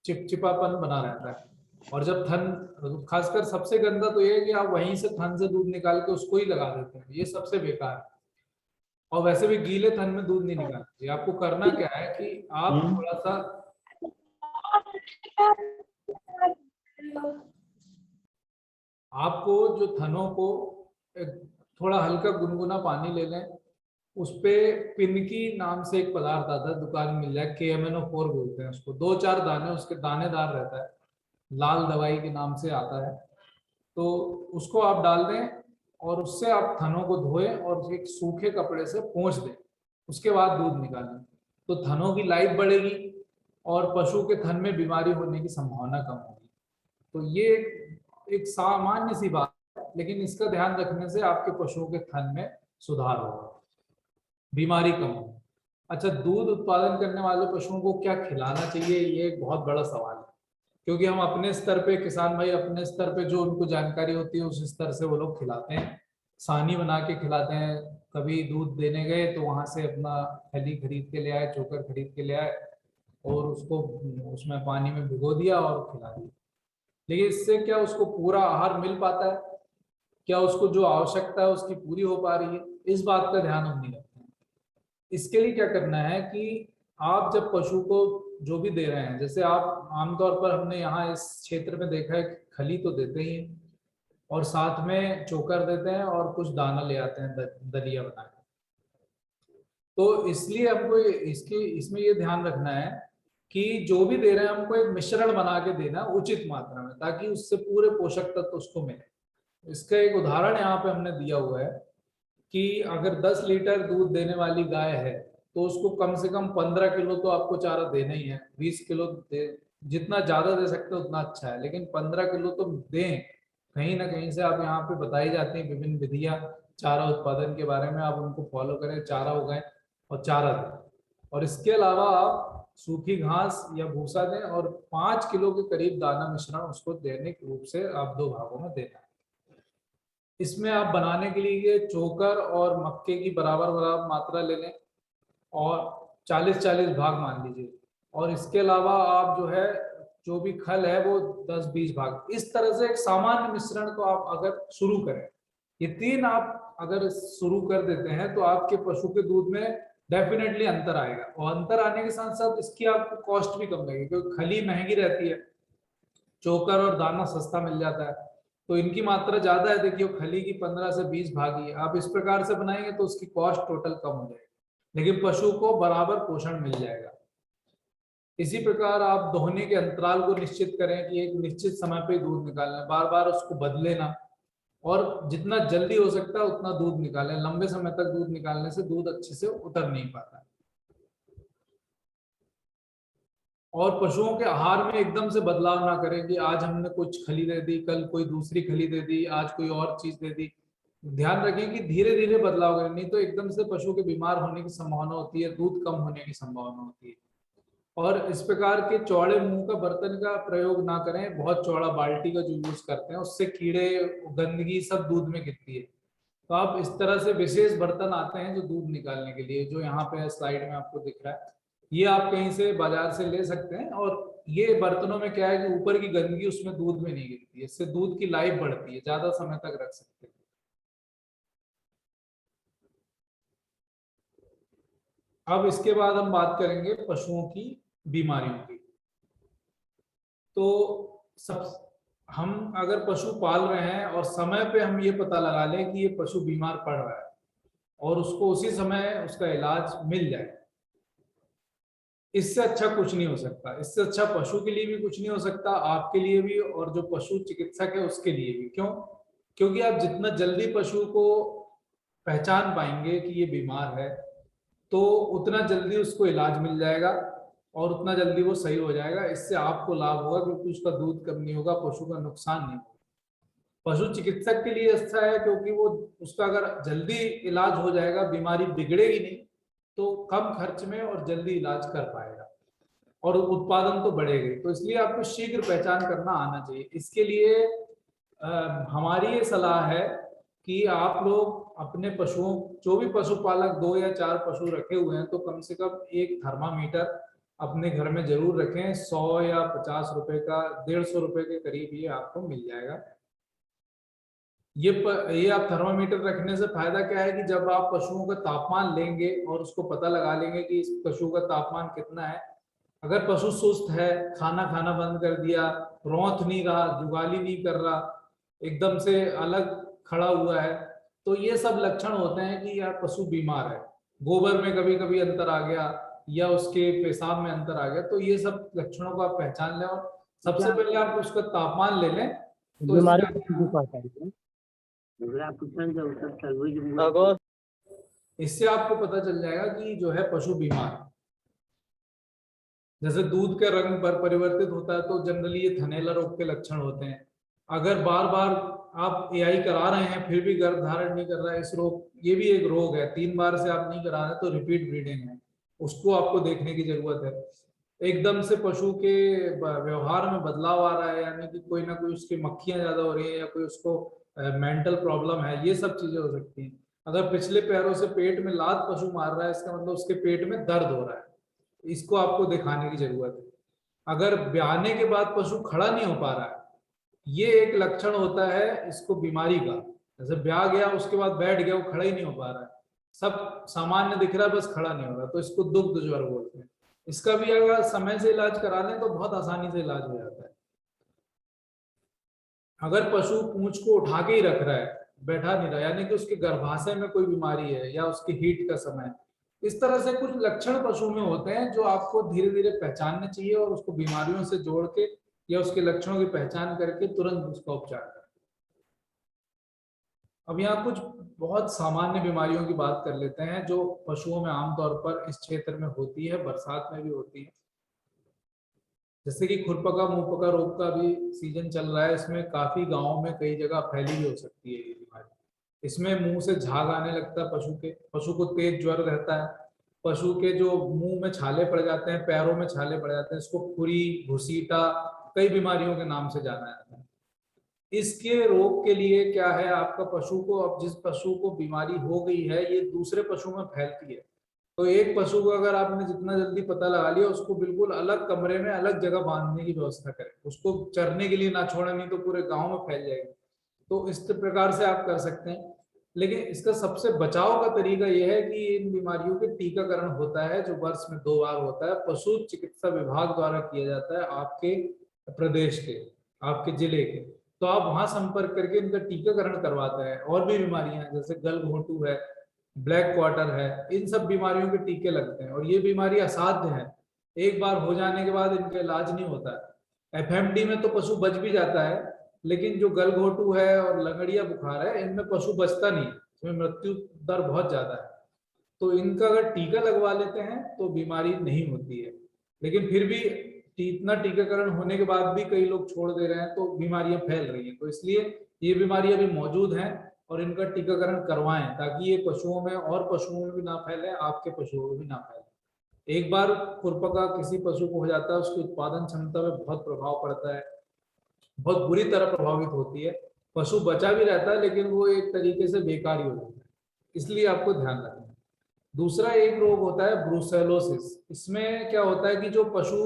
चिपचिपापन बना रहता है, और जब थन, खासकर सबसे गंदा तो ये है कि आप वहीं से थन से दूध निकाल के उसको ही लगा देते हैं, ये सबसे बेकार है। और वैसे भी गीले थन में दूध नहीं निकालना चाहिए। आपको करना क्या है कि आप थोड़ा सा, आपको जो थनों को थोड़ा हल्का गुनगुना पानी ले लें, उस पे पिनकी नाम से एक पदार्थ आता है, दुकान में मिल जाए, KMNO4 बोलते हैं उसको, 2-4 दाने उसके, दानेदार रहता है, लाल दवाई के नाम से आता है। तो उसको आप डाल दें और उससे आप थनों को धोएं और एक सूखे कपड़े से पोंछ दें, उसके बाद दूध निकालें, तो थनों की लाइफ बढ़ेगी और पशु के थन में बीमारी होने की संभावना कम होगी। तो ये एक सामान्य सी बात है, लेकिन इसका ध्यान रखने से आपके पशुओं के थन में सुधार होगा, बीमारी कम हो। अच्छा, दूध उत्पादन करने वाले पशुओं को क्या खिलाना चाहिए, ये एक बहुत बड़ा सवाल है, क्योंकि हम अपने स्तर पे, किसान भाई अपने स्तर पे जो उनको जानकारी होती है उस स्तर से वो लोग खिलाते हैं, सानी बना के खिलाते हैं। कभी दूध देने गए तो वहां से अपना खली खरीद के ले आए, चोकर खरीद के ले आए, और उसको उसमें पानी में भिगो दिया और खिला दिया। लेकिन इससे क्या उसको पूरा आहार मिल पाता है, क्या उसको जो आवश्यकता है उसकी पूरी हो पा रही है, इस बात का ध्यान हम नहीं रखते हैं। इसके लिए क्या करना है कि आप जब पशु को जो भी दे रहे हैं, जैसे आप आमतौर पर, हमने यहाँ इस क्षेत्र में देखा है, खली तो देते ही हैं और साथ में चोकर देते हैं और कुछ दाना ले आते हैं दलिया बना के। तो इसलिए हमको इसमें ये ध्यान रखना है कि जो भी दे रहे हैं हमको एक मिश्रण बना के देना उचित मात्रा में, ताकि उससे पूरे पोषक तत्व उसको मिले। इसका एक उदाहरण यहाँ पे हमने दिया हुआ है कि अगर 10 लीटर दूध देने वाली गाय है तो उसको कम से कम 15 किलो तो आपको चारा देना ही है। 20 किलो दे, जितना ज्यादा दे सकते हैं उतना अच्छा है, लेकिन 15 किलो तो दें। कहीं ना कहीं से आप यहाँ पे बताई जाती हैं विभिन्न विधियां चारा उत्पादन के बारे में, आप उनको फॉलो करें, चारा उगाएं और चारा दें। और इसके अलावा आप सूखी घास या भूसा दें और 5 किलो के करीब दाना मिश्रण उसको दैनिक रूप से आप 2 भागों में देना है। इसमें आप बनाने के लिए चोकर और मक्के की बराबर बराबर मात्रा ले लें और 40-40 भाग मान लीजिए, और इसके अलावा आप जो है, जो भी खल है वो 10-20 भाग, इस तरह से एक सामान्य मिश्रण को आप अगर शुरू करें, ये 3 आप अगर शुरू कर देते हैं तो आपके पशु के दूध में डेफिनेटली अंतर आएगा। और अंतर आने के साथ साथ इसकी आपको कॉस्ट भी कम लगेगी, क्योंकि खली महंगी रहती है, चोकर और दाना सस्ता मिल जाता है, तो इनकी मात्रा ज्यादा है। देखिए खली की 15 से 20 भाग ही है, आप इस प्रकार से बनाएंगे तो उसकी कॉस्ट टोटल कम हो जाएगी, लेकिन पशु को बराबर पोषण मिल जाएगा। इसी प्रकार आप दोहने के अंतराल को निश्चित करें कि एक निश्चित समय पे दूध निकालना, बार बार उसको बदले ना, और जितना जल्दी हो सकता है उतना दूध निकालें। लंबे समय तक दूध निकालने से दूध अच्छे से उतर नहीं पाता। और पशुओं के आहार में एकदम से बदलाव ना करें कि आज हमने कुछ खली दे दी, कल कोई दूसरी खली दे दी, आज कोई और चीज दे दी। ध्यान रखें कि धीरे धीरे बदलाव करें, नहीं तो एकदम से पशु के बीमार होने की संभावना होती है, दूध कम होने की संभावना होती है। और इस प्रकार के चौड़े मुंह का बर्तन का प्रयोग ना करें। बहुत चौड़ा बाल्टी का जो यूज करते हैं उससे कीड़े, गंदगी सब दूध में गिरती है। तो आप इस तरह से विशेष बर्तन आते हैं जो दूध निकालने के लिए, जो यहाँ पे स्लाइड में आपको दिख रहा है, ये आप कहीं से बाजार से ले सकते हैं। और ये बर्तनों में क्या है कि ऊपर की गंदगी उसमें दूध में नहीं गिरती है, इससे दूध की लाइफ बढ़ती है, ज्यादा समय तक रख सकते हैं। अब इसके बाद हम बात करेंगे पशुओं की बीमारियों की। तो सब हम अगर पशु पाल रहे हैं और समय पे हम ये पता लगा लें कि ये पशु बीमार पड़ रहा है और उसको उसी समय उसका इलाज मिल जाए, इससे अच्छा कुछ नहीं हो सकता। इससे अच्छा पशु के लिए भी कुछ नहीं हो सकता, आपके लिए भी, और जो पशु चिकित्सक है उसके लिए भी। क्यों? क्योंकि आप जितना जल्दी पशु को पहचान पाएंगे कि ये बीमार है, तो उतना जल्दी उसको इलाज मिल जाएगा और उतना जल्दी वो सही हो जाएगा। इससे आपको लाभ होगा क्योंकि उसका दूध कम नहीं होगा, पशु का नुकसान नहीं होगा। पशु चिकित्सक के लिए अच्छा है क्योंकि वो उसका अगर जल्दी इलाज हो जाएगा, बीमारी बिगड़ेगी नहीं, तो कम खर्च में और जल्दी इलाज कर पाएगा और उत्पादन तो बढ़ेगा। तो इसलिए आपको शीघ्र पहचान करना आना चाहिए। इसके लिए हमारी ये सलाह है कि आप लोग अपने पशुओं, जो भी पशुपालक 2 या 4 पशु रखे हुए हैं, तो कम से कम एक थर्मामीटर अपने घर में जरूर रखें। 100 या 50 रुपए का, 150 रुपए के करीब ये आपको मिल जाएगा। ये आप थर्मामीटर रखने से फायदा क्या है कि जब आप पशुओं का तापमान लेंगे और उसको पता लगा लेंगे कि इस पशु का तापमान कितना है, अगर पशु सुस्त है, खाना खाना बंद कर दिया, रौंथ नहीं रहा, जुगाली नहीं कर रहा, एकदम से अलग खड़ा हुआ है, तो ये सब लक्षण होते हैं कि यार पशु बीमार है। गोबर में कभी कभी अंतर आ गया या उसके पेशाब में अंतर आ गया, तो ये सब लक्षणों को आप पहचान लें और सबसे पहले आप उसका तापमान ले लें। तो इससे आपको पता चल जाएगा कि जो है पशु बीमार है। जैसे दूध के रंग पर परिवर्तित होता है तो जनरली ये थनैला रोग के लक्षण होते हैं। अगर बार बार आप एआई करा रहे हैं फिर भी गर्भ धारण नहीं कर रहा है, इस रोग, ये भी एक रोग है। 3 बार से आप नहीं करा रहे तो रिपीट ब्रीडिंग है, उसको आपको देखने की जरूरत है। एकदम से पशु के व्यवहार में बदलाव आ रहा है, यानी कि कोई ना कोई उसकी मक्खियां ज्यादा हो रही है या कोई उसको मेंटल प्रॉब्लम है, ये सब चीजें हो सकती हैं। अगर पिछले पैरों से पेट में लात पशु मार रहा है, इसका मतलब उसके पेट में दर्द हो रहा है, इसको आपको दिखाने की जरूरत है। अगर ब्याने के बाद पशु खड़ा नहीं हो पा रहा है, ये एक लक्षण होता है इसको बीमारी का। जैसे ब्याह गया उसके बाद बैठ गया, वो खड़ा ही नहीं हो पा रहा है, सब सामान्य दिख रहा है बस खड़ा नहीं हो रहा, तो इसको दुग्ध ज्वर बोलते हैं। इसका भी अगर समय से इलाज करा लें तो बहुत आसानी से इलाज हो जाता है। अगर पशु पूंछ को उठा के ही रख रहा है, बैठा नहीं रहा, यानी कि उसके गर्भाशय में कोई बीमारी है या उसकी हीट का समय, इस तरह से कुछ लक्षण पशु में होते हैं जो आपको धीरे धीरे पहचानने चाहिए और उसको बीमारियों से जोड़ के या उसके लक्षणों की पहचान करके तुरंत उसका उपचार करें। अब यहाँ कुछ बहुत सामान्य बीमारियों की बात कर लेते हैं जो पशुओं में आमतौर पर इस क्षेत्र में होती है, बरसात में भी होती है। जैसे कि खुरपका मुंहपका रोग का भी सीजन चल रहा है, इसमें काफी गांवों में कई जगह फैली भी हो सकती है ये बीमारी। इसमें मुंह से झाग आने लगता है पशु के, पशु को तेज ज्वर रहता है, पशु के जो मुंह में छाले पड़ जाते हैं, पैरों में छाले पड़ जाते हैं, इसको खुरी, घुसीटा, कई बीमारियों के नाम से जाना जाता है। इसके रोग के लिए क्या है, आपका पशु को, अब जिस पशु को बीमारी हो गई है ये दूसरे पशु में फैलती है, तो एक पशु को अगर आपने जितना जल्दी पता लगा लिया, उसको बिल्कुल अलग कमरे में अलग जगह बांधने की व्यवस्था करें, उसको चरने के लिए ना छोड़े, नहीं तो पूरे गांव में फैल जाएगी। तो इस प्रकार से आप कर सकते हैं। लेकिन इसका सबसे बचाव का तरीका यह है कि इन बीमारियों के टीकाकरण होता है जो वर्ष में 2 बार होता है, पशु चिकित्सा विभाग द्वारा किया जाता है आपके प्रदेश के, आपके जिले के। तो आप वहां संपर्क करके इनका टीकाकरण करवाते हैं। और भी बीमारियां जैसे गलघोंटू है, ब्लैक क्वार्टर है, इन सब बीमारियों के टीके लगते हैं और ये बीमारी असाध्य है, एक बार हो जाने के बाद इनका इलाज नहीं होता है। एफएमडी में तो पशु बच भी जाता है, लेकिन जो गलघोटू है और लगड़िया बुखार है, इनमें पशु बचता नहीं, इसमें मृत्यु दर बहुत ज्यादा है। तो इनका अगर टीका लगवा लेते हैं तो बीमारी नहीं होती है। लेकिन फिर भी इतना टीकाकरण होने के बाद भी कई लोग छोड़ दे रहे हैं, तो बीमारियां फैल रही हैं। तो इसलिए ये बीमारियां भी मौजूद हैं और इनका टीकाकरण करवाएं, ताकि ये पशुओं में और पशुओं में भी ना फैले, आपके पशुओं में भी ना फैले। एक बार खुरपका किसी पशु को हो जाता है, उसकी उत्पादन क्षमता में बहुत प्रभाव पड़ता है, बहुत बुरी तरह प्रभावित होती है। पशु बचा भी रहता है लेकिन वो एक तरीके से बेकार ही हो जाता है, इसलिए आपको ध्यान रखना है। दूसरा एक रोग होता है ब्रूसेलोसिस। इसमें क्या होता है कि जो पशु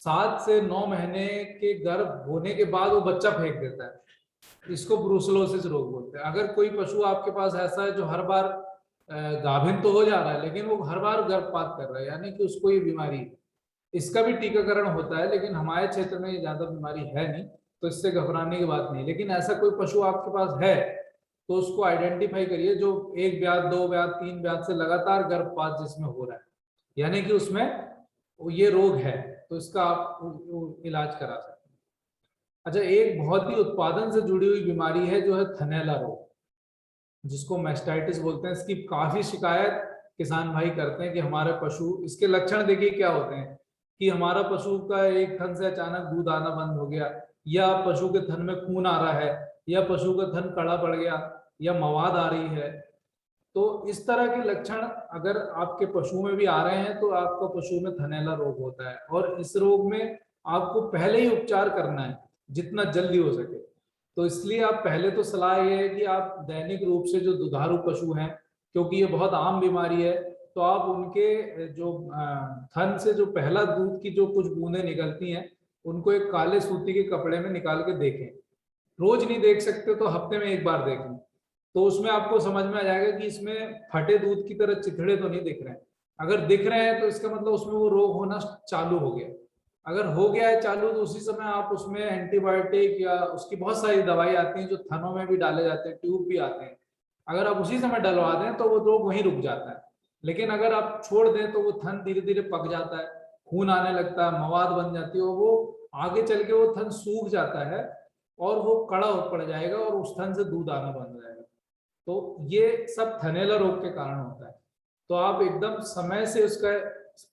7 से 9 महीने के गर्भ होने के बाद वो बच्चा फेंक देता है, इसको ब्रूसेलोसिस रोग बोलते हैं। अगर कोई पशु आपके पास ऐसा है जो हर बार गाभिन तो हो जा रहा है लेकिन वो हर बार गर्भपात कर रहा है, यानी कि उसको ये बीमारी है, इसका भी टीकाकरण होता है, लेकिन हमारे क्षेत्र में ये ज्यादा बीमारी है नहीं, तो इससे घबराने की बात नहीं। लेकिन ऐसा कोई पशु आपके पास है तो उसको आइडेंटिफाई करिए, जो 1 ब्यात 2 ब्यात 3 ब्यात से लगातार गर्भपात जिसमें हो रहा है, यानी कि उसमें ये रोग है, तो इसका आप इलाज करा सकते हैं। अच्छा, एक बहुत ही उत्पादन से जुड़ी हुई बीमारी है जो है थनैला रोग, जिसको मैस्टाइटिस बोलते हैं। इसकी काफी शिकायत किसान भाई करते हैं कि हमारे पशु, इसके लक्षण देखिए क्या होते हैं कि हमारा पशु का एक थन से अचानक दूध आना बंद हो गया, या पशु के थन में खून आ रहा है, या पशु का थन कड़ा पड़ गया, या मवाद आ रही है। तो इस तरह के लक्षण अगर आपके पशु में भी आ रहे हैं तो आपका पशु में थनैला रोग होता है, और इस रोग में आपको पहले ही उपचार करना है जितना जल्दी हो सके। तो इसलिए आप पहले तो सलाह ये है कि आप दैनिक रूप से जो दुधारू पशु हैं, क्योंकि ये बहुत आम बीमारी है, तो आप उनके जो थन से जो पहला दूध की जो कुछ बूंदें निकलती हैं, उनको एक काले सूती के कपड़े में निकाल के देखें। रोज नहीं देख सकते तो हफ्ते में एक बार देखें, तो उसमें आपको समझ में आ जाएगा कि इसमें फटे दूध की तरह चिथड़े तो नहीं दिख रहे हैं। अगर दिख रहे हैं तो इसका मतलब उसमें वो रोग होना चालू हो गया। अगर हो गया है चालू तो उसी समय आप उसमें एंटीबायोटिक या उसकी बहुत सारी दवाई आती हैं जो थनों में भी डाले जाते हैं, ट्यूब भी आते हैं, अगर आप उसी समय डलवा दें तो वो रोग वहीं रुक जाता है। लेकिन अगर आप छोड़ दें तो वो थन धीरे धीरे पक जाता है, खून आने लगता है, मवाद बन जाती है, और वो आगे चल के वो थन सूख जाता है और वो कड़ा पड़ जाएगा और उस थन से दूध आना बंद हो जाएगा। तो ये सब थनैला रोग के कारण होता है। तो आप एकदम समय से उसका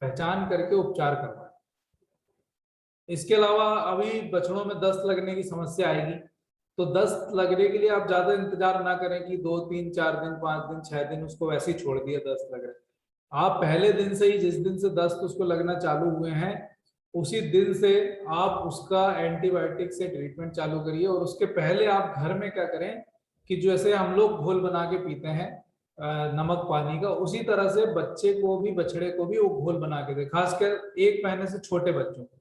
पहचान करके उपचार करवाएं। इसके अलावा अभी बछड़ों में दस्त लगने की समस्या आएगी, तो दस्त लगने के लिए आप ज्यादा इंतजार ना करें कि 2 3 4 दिन 5 दिन 6 दिन उसको वैसे ही छोड़ दिया दस्त लग रहा है। आप पहले दिन से ही, जिस दिन से दस्त उसको लगना चालू हुए हैं, उसी दिन से आप उसका एंटीबायोटिक से ट्रीटमेंट चालू करिए। और उसके पहले आप घर में क्या करें कि जैसे हम लोग घोल बना के पीते हैं नमक पानी का, उसी तरह से बच्चे को भी, बछड़े को भी वो घोल बना के दे, खासकर 1 महीने से छोटे बच्चों को,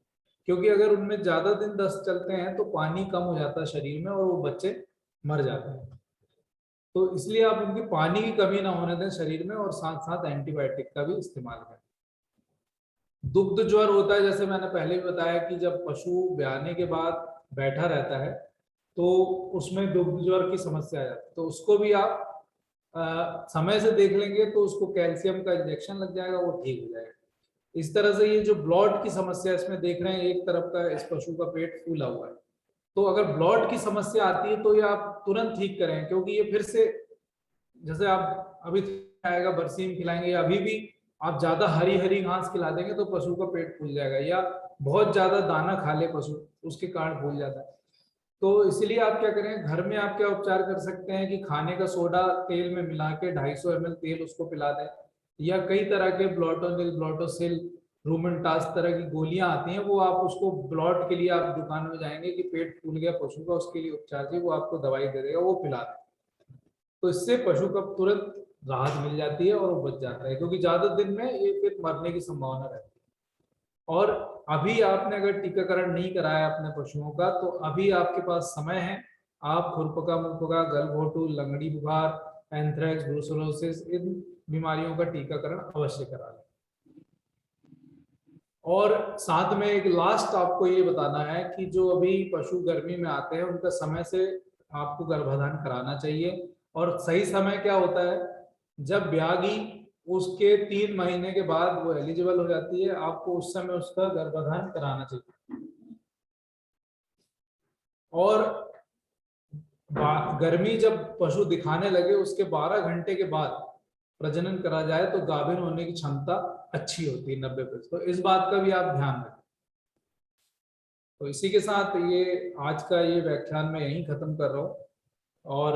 क्योंकि अगर उनमें ज्यादा दिन दस्त चलते हैं तो पानी कम हो जाता है शरीर में और वो बच्चे मर जाते हैं। तो इसलिए आप उनकी पानी की कमी ना होने दें शरीर में, और साथ साथ एंटीबायोटिक का भी इस्तेमाल करें। दुग्ध ज्वर होता है, जैसे मैंने पहले भी बताया कि जब पशु ब्याने के बाद बैठा रहता है तो उसमें दुग्ध ज्वर की समस्या आ जाती है, तो उसको भी आप समय से देख लेंगे तो उसको कैल्शियम का इंजेक्शन लग जाएगा, वो ठीक हो जाएगा। इस तरह से ये जो ब्लॉट की समस्या इसमें देख रहे हैं, एक तरफ का इस पशु का पेट फूला हुआ है, तो अगर ब्लॉट की समस्या आती है तो ये आप तुरंत ठीक करें, क्योंकि ये फिर से, जैसे आप अभी आएगा बरसीम खिलाएंगे या अभी भी आप ज्यादा हरी हरी घास खिला देंगे तो पशु का पेट फूल जाएगा, या बहुत ज्यादा दाना खा ले पशु, उसके कारण फूल जाता है। तो इसलिए आप क्या करें, घर में आप क्या उपचार कर सकते हैं कि खाने का सोडा तेल में मिला के 250 ml तेल उसको पिला दें, या कई तरह के ब्लॉटोनिल, ब्लॉटोसिल, रूमेंटास तरह की गोलियां आती हैं, वो आप उसको ब्लॉट के लिए आप दुकान में जाएंगे कि पेट फूल गया पशु का, उसके लिए उपचार चाहिए, वो आपको दवाई दे देगा, वो पिला दें। तो इससे पशु का तुरंत राहत मिल जाती है और वो बच जाता है, क्योंकि ज्यादा दिन में ये फिर मरने की संभावना रहती है। और अभी आपने अगर टीकाकरण नहीं कराया अपने पशुओं का तो अभी आपके पास समय है, आप खुरपका, मुंहपका, गलघोटू, लंगड़ी बुखार, एंथ्रेक्स, ब्रूसेलोसिस, इन बीमारियों का टीकाकरण अवश्य करा लें। और साथ में एक लास्ट आपको ये बताना है कि जो अभी पशु गर्मी में आते हैं उनका समय से आपको गर्भाधान कराना चाहिए। और सही समय क्या होता है, जब ब्यागी उसके 3 महीने के बाद वो एलिजिबल हो जाती है, आपको उस समय उसका गर्भाधान कराना चाहिए। और गर्मी जब पशु दिखाने लगे उसके 12 घंटे के बाद प्रजनन करा जाए तो गाभिन होने की क्षमता अच्छी होती है 90%। तो इस बात का भी आप ध्यान रखें। तो इसी के साथ ये आज का ये व्याख्यान मैं यहीं खत्म कर रहा हूँ। और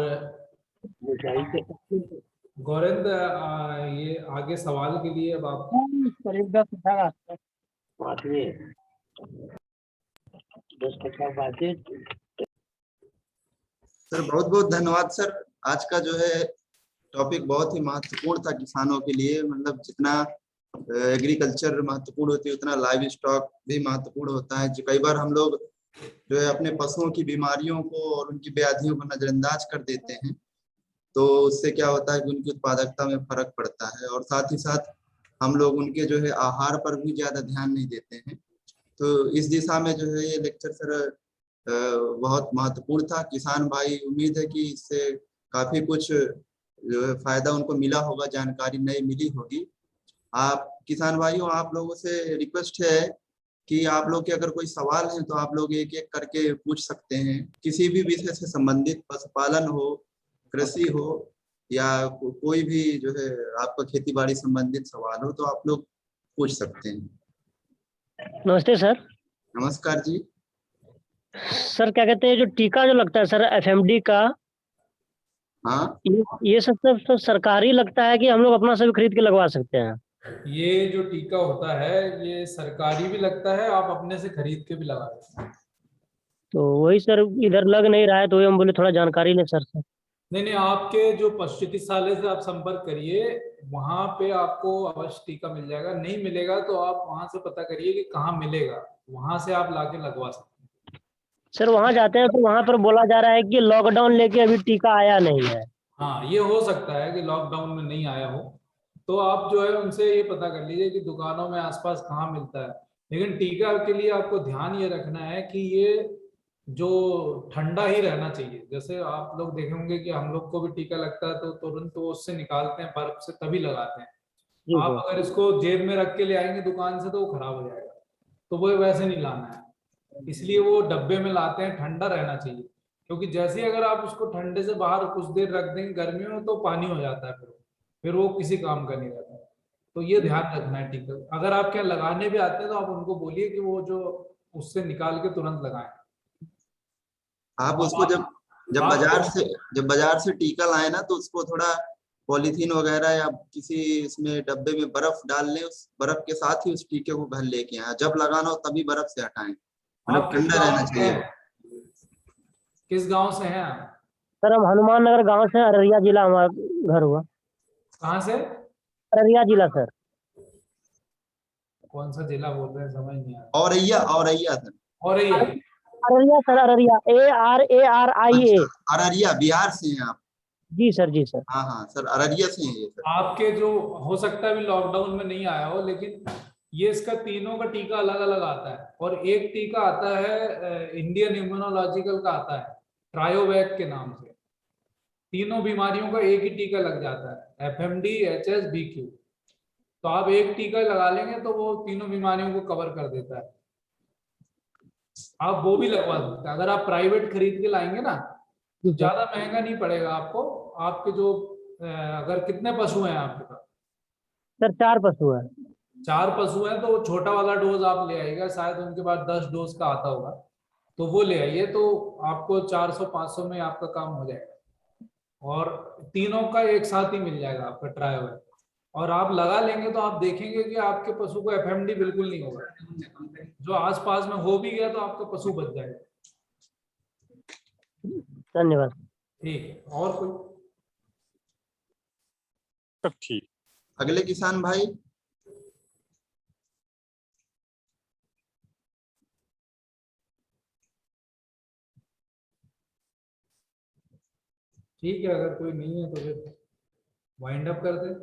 गौरेंद्र, ये आगे सवाल के लिए अब आप सर बहुत बहुत धन्यवाद सर। आज का जो है टॉपिक बहुत ही महत्वपूर्ण था किसानों के लिए। मतलब जितना एग्रीकल्चर महत्वपूर्ण होती है उतना लाइव स्टॉक भी महत्वपूर्ण होता है। जो कई बार हम लोग जो है अपने पशुओं की बीमारियों को और उनकी व्याधियों को नजरअंदाज कर देते हैं, तो उससे क्या होता है कि उनकी उत्पादकता में फर्क पड़ता है, और साथ ही साथ हम लोग उनके जो है आहार पर भी ज्यादा ध्यान नहीं देते हैं। तो इस दिशा में जो है ये लेक्चर सर बहुत महत्वपूर्ण था। किसान भाई, उम्मीद है कि इससे काफी कुछ जो है फायदा उनको मिला होगा, जानकारी नई मिली होगी। आप किसान भाइयों, आप लोगों से रिक्वेस्ट है कि आप लोग के अगर कोई सवाल है तो आप लोग एक एक करके पूछ सकते हैं। किसी भी विषय से संबंधित, पशुपालन हो, कृषि हो, या कोई भी जो है आपका खेती बाड़ी संबंधित सवाल हो तो आप लोग पूछ सकते हैं। नमस्ते सर। नमस्कार जी। सर क्या कहते हैं, जो टीका जो लगता है सर एफएमडी का, हाँ, ये सब सरकारी लगता है कि हम लोग अपना सब खरीद के लगवा सकते हैं? ये जो टीका होता है ये सरकारी भी लगता है, आप अपने से खरीद के भी लगा सकते हैं। तो वही सर, इधर लग नहीं रहा है तो वही हम बोले थोड़ा जानकारी ले सर से। नहीं नहीं, आपके जो पशु चिकित्सालय से आप संपर्क करिए, वहां पे आपको अवश्य टीका मिल जाएगा। नहीं मिलेगा तो आप वहां से पता करिए कि कहाँ मिलेगा, वहां से आप लाके लगवा सकते हैं। सर वहां जाते हैं तो वहां पर बोला जा रहा है कि लॉकडाउन लेके अभी टीका आया नहीं है। हाँ, ये हो सकता है कि लॉकडाउन में नहीं आया हो, तो आप जो है उनसे ये पता कर लीजिए कि दुकानों में आसपास कहाँ मिलता है। लेकिन टीका के लिए आपको ध्यान ये रखना है कि ये जो ठंडा ही रहना चाहिए। जैसे आप लोग देखे होंगे कि हम लोग को भी टीका लगता है तो तुरंत तो उससे निकालते हैं, बर्फ से तभी लगाते हैं। जी आप सर। अगर इसको जेब में रख के ले आएंगे दुकान से तो वो खराब हो जाएगा, तो वो वैसे नहीं लाना है। इसलिए वो डब्बे में लाते हैं, ठंडा रहना चाहिए। क्योंकि जैसे ही अगर आप उसको ठंडे से बाहर कुछ देर रख देंगे गर्मियों में तो पानी हो जाता है, फिर वो किसी काम का नहीं रहता। तो ये ध्यान रखना है। ठीक है, अगर आप क्या लगाने भी आते हैं तो आप उनको बोलिए कि वो जो उससे निकाल के तुरंत लगाएं। आप अब उसको जब जब बाजार आप से जब बाजार से टीका लाए ना तो उसको थोड़ा पॉलीथीन वगैरह या किसी इसमें डब्बे में बर्फ डाल लें, उस बर्फ के साथ ही उस टीके को घर लेके आए। जब लगाना हो तभी बर्फ से हटाएं, मतलब आप किस ठंडा गांव रहना से चाहिए हैं? वो। किस गांव से हैं आप? सर हम हनुमान नगर गाँव से, अररिया जिला हमारा घर हुआ। कहाँ से? अररिया जिला सर। कौन सा जिला बोल रहे हैं, समझ नहीं आ रहा। Auraiya sir. Auraiya. Araria sir, Araria, ARARIA। अच्छा, अररिया बिहार से हैं आप? जी सर, जी सर। हाँ हाँ सर, अररिया से हैं ये सर। आपके जो हो सकता है अभी लॉकडाउन में नहीं आया हो, लेकिन ये इसका तीनों का टीका अलग अलग आता है। और एक टीका आता है इंडियन इम्यूनोलॉजिकल का आता है, ट्रायोवैक के नाम से। तीनों बीमारियों का एक ही टीका लग जाता है, FMD, HS, BQ। तो आप एक टीका लगा लेंगे तो वो तीनों बीमारियों को कवर कर देता है। आप वो भी लगवा सकते हैं। अगर आप प्राइवेट खरीद के लाएंगे ना तो जी सर। ज्यादा महंगा नहीं पड़ेगा आपको। आपके जो अगर कितने पशु हैं आपके पास? सर 4 पशु है। 4 पशु हैं तो वो छोटा वाला डोज आप ले आइएगा, शायद उनके पास 10 डोज का आता होगा, तो वो ले आइए। तो आपको 400-500 में आपका काम हो जाएगा। और तीनों का एक साथ ही मिल जाएगा आपका ट्रायल। और आप लगा लेंगे तो आप देखेंगे कि आपके पशु को FMD बिल्कुल नहीं होगा। जो आसपास में हो भी गया तो आपका पशु बच जाएगा। धन्यवाद। ठीक है, और कोई? सब ठीक। अगले किसान भाई। ठीक है, अगर कोई नहीं है तो फिर वाइंड अप कर दे।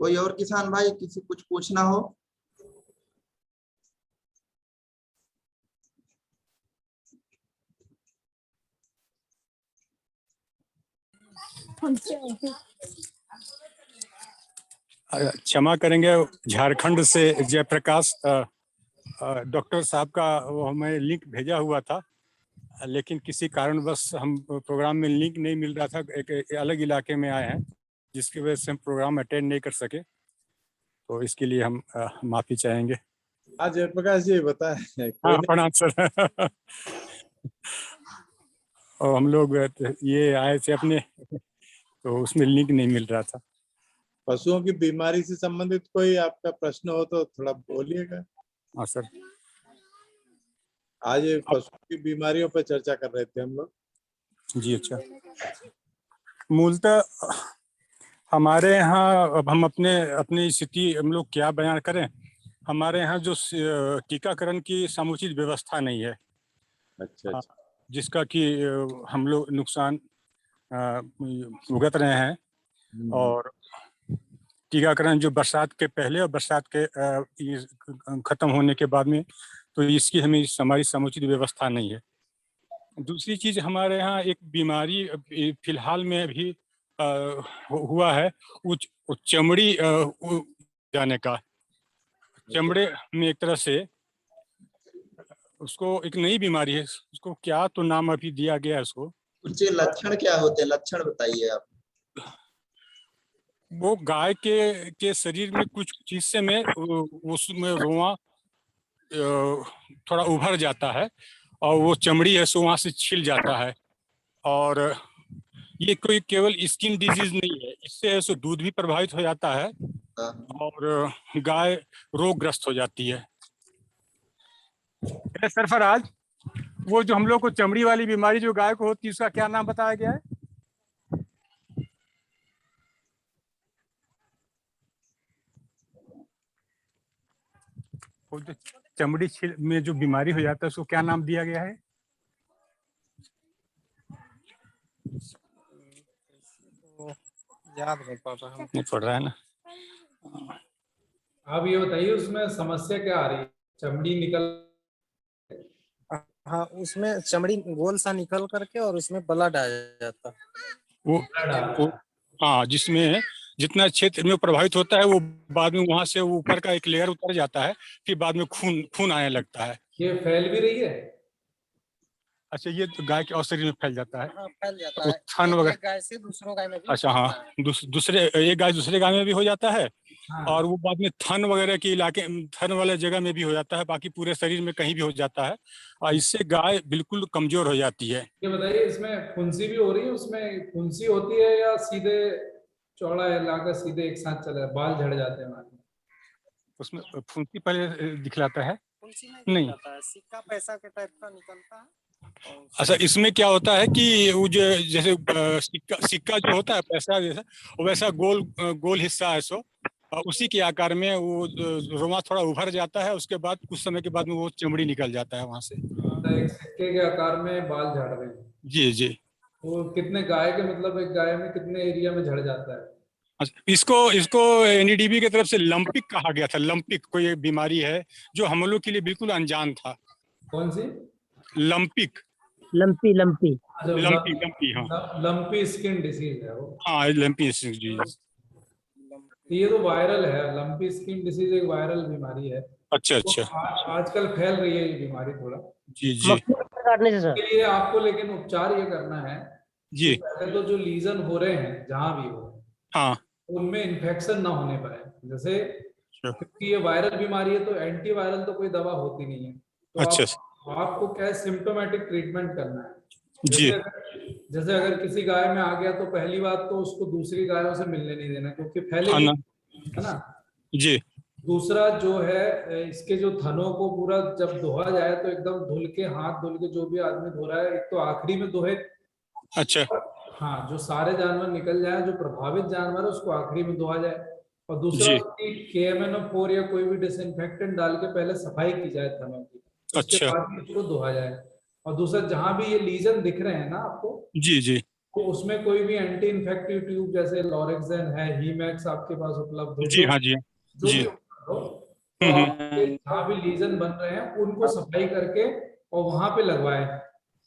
कोई और किसान भाई, किसी कुछ पूछना हो? क्षमा करेंगे, झारखंड से जयप्रकाश डॉक्टर साहब का वो हमें लिंक भेजा हुआ था, लेकिन किसी कारणवश हम प्रोग्राम में लिंक नहीं मिल रहा था। एक अलग इलाके में आए हैं जिसकी वजह से हम प्रोग्राम अटेंड नहीं कर सके, तो इसके लिए हम माफ़ी चाहेंगे। आज जयप्रकाश जी बताए हाँ प्रणाम सर। और हम लोग ये आए थे अपने, तो उसमें लिंक नहीं मिल रहा था। पशुओं की बीमारी से संबंधित कोई आपका प्रश्न हो तो थोड़ा बोलिएगा। हाँ सर। आज ये पशुओं की बीमारियों पर चर्चा कर रहे थे हम लोग। जी अच्छा। मूलतः हमारे यहाँ, अब हम अपनी स्थिति हम लोग क्या बयान करें। हमारे यहाँ जो टीकाकरण की समुचित व्यवस्था नहीं है, अच्छा अच्छा। जिसका कि हम लोग नुकसान भुगत रहे हैं। और टीकाकरण जो बरसात के पहले और बरसात के खत्म होने के बाद में, तो इसकी हमारी समुचित व्यवस्था नहीं है। दूसरी चीज, हमारे यहाँ एक बीमारी फिलहाल में भी हुआ है, चमड़ी जाने का। चमड़े में एक तरह से उसको एक नई बीमारी है, उसको क्या तो नाम अभी दिया गया है उसको। उसके लक्षण क्या होते हैं, लक्षण बताइए आप। वो गाय के शरीर में कुछ हिस्से में उसमें रोआ थोड़ा उभर जाता है, और वो चमड़ी है सो वहाँ से छिल जाता है। और ये कोई केवल स्किन डिजीज नहीं है, इससे है सो दूध भी प्रभावित हो जाता है और गाय रोगग्रस्त हो जाती है। सरफराज, वो जो हम लोग को चमड़ी वाली बीमारी जो गाय को होती है, उसका क्या नाम बताया गया है? वो जो चमड़ी छिल में जो बीमारी हो जाता है, उसको क्या नाम दिया गया है? याद नहीं पड़ रहा है। नहीं पड़ रहा है ना। आप ये बताइए उसमें समस्या क्या आ रही है? चमड़ी निकल, हाँ, उसमें चमड़ी गोल सा निकल करके और उसमें ब्लड आ जाता है। वो हाँ, जिसमें जितना क्षेत्र में प्रभावित होता है, वो बाद में वहां से ऊपर का एक लेयर उतर जाता है, फिर बाद में खून आने लगता है। ये फैल भी रही है? अच्छा, ये तो गाय के और शरीर में फैल जाता है। हाँ, फैल जाता तो है। थन वगैरह, एक गाय से दूसरों गाय में भी अच्छा हाँ, होता है। दूसरे एक गाय दूसरे गाय में भी हो जाता है। हाँ। और वो बाद में थन वगैरह के इलाके, थन वाले जगह में भी हो जाता है, बाकी पूरे शरीर में कहीं भी हो जाता है। और इससे गाय बिल्कुल कमजोर हो जाती है। ये बताइए इसमें फुंसी भी हो रही है? उसमें फुंसी होती है या सीधे चौड़ा इलाका सीधे एक साथ चला है, बाल झड़ जाते हैं हमारे? उसमें फुंसी पहले दिखलाता है? फुंसी नहीं। दिखलाता है, सिक्का पैसा के टाइप का निकलता है। अच्छा, इसमें क्या होता है कि वो जो जैसे सिक्का जो होता है पैसा जैसा, वैसा गोल गोल हिस्सा है सो, उसी के आकार में वो रोमा थोड़ा उभर जाता है। उसके बाद कुछ समय के बाद में वो चमड़ी निकल जाता है वहां से। मतलब एक सिक्के के आकार में बाल झड़ रहे हैं? जी जी। वो कितने गाय के, मतलब एक गाय में कितने एरिया में झड़ जाता है? अच्छा, इसको इसको एनडीडीबी की तरफ से लंपिक कहा गया था। लंपिक कोई एक बीमारी है जो हम लोग के लिए बिल्कुल अनजान था। कौन सी? लंपिक। Lumpy lumpy. अच्छा, लंपी लंपी हाँ। लंपी स्किन डिसीज है वो। हाँ लंपी जी। ये तो वायरल है, लंपी स्किन डिसीज एक वायरल बीमारी है। अच्छा तो अच्छा। आजकल फैल रही है ये बीमारी थोड़ा। जी जी मक्खी काटने से सर। इसके लिए आपको लेकिन उपचार ये करना है कि जी। पहले तो जो लीजन हो रहे हैं जहां भी हो, हाँ। उनमें इन्फेक्शन ना होने पाए। जैसे क्योंकि ये वायरल बीमारी है तो एंटीवायरल तो कोई दवा होती नहीं है, तो अच्छा आपको क्या है, सिम्टोमेटिक ट्रीटमेंट करना है। जी जैसे अगर किसी गाय में आ गया तो पहली बात तो उसको दूसरी गायों से मिलने नहीं देना, क्योंकि हाँ फैलेगी, ना। है ना। जी दूसरा जो है, इसके जो थनों को पूरा जब धोआ जाए तो एकदम धुल के, हाथ धुल के, जो भी आदमी धो रहा है, एक तो आखिरी में धोए। अच्छा। हाँ, जो सारे जानवर निकल जाए, जो प्रभावित जानवर है उसको आखिरी में धोआ जाए। और दूसरा, जी उसकी KMNO4 या कोई भी डिसइंफेक्टेंट डाल के पहले सफाई की जाए थनों की, उसके अच्छा। बाद ही उसको धोआ जाए। और दूसरा, जहां भी ये लीजन दिख रहे हैं ना आपको, जी जी तो उसमें कोई भी एंटी इन्फेक्टिव ट्यूब जैसे लॉरेक्सेन है, हीमैक्स आपके पास उपलब्ध हो, जी। हाँ जी जो जी। भी उपलब्ध हो, तो हम्म। आपके जहाँ भी लीजन बन रहे हैं उनको सफाई करके और वहां पे लगवाएं।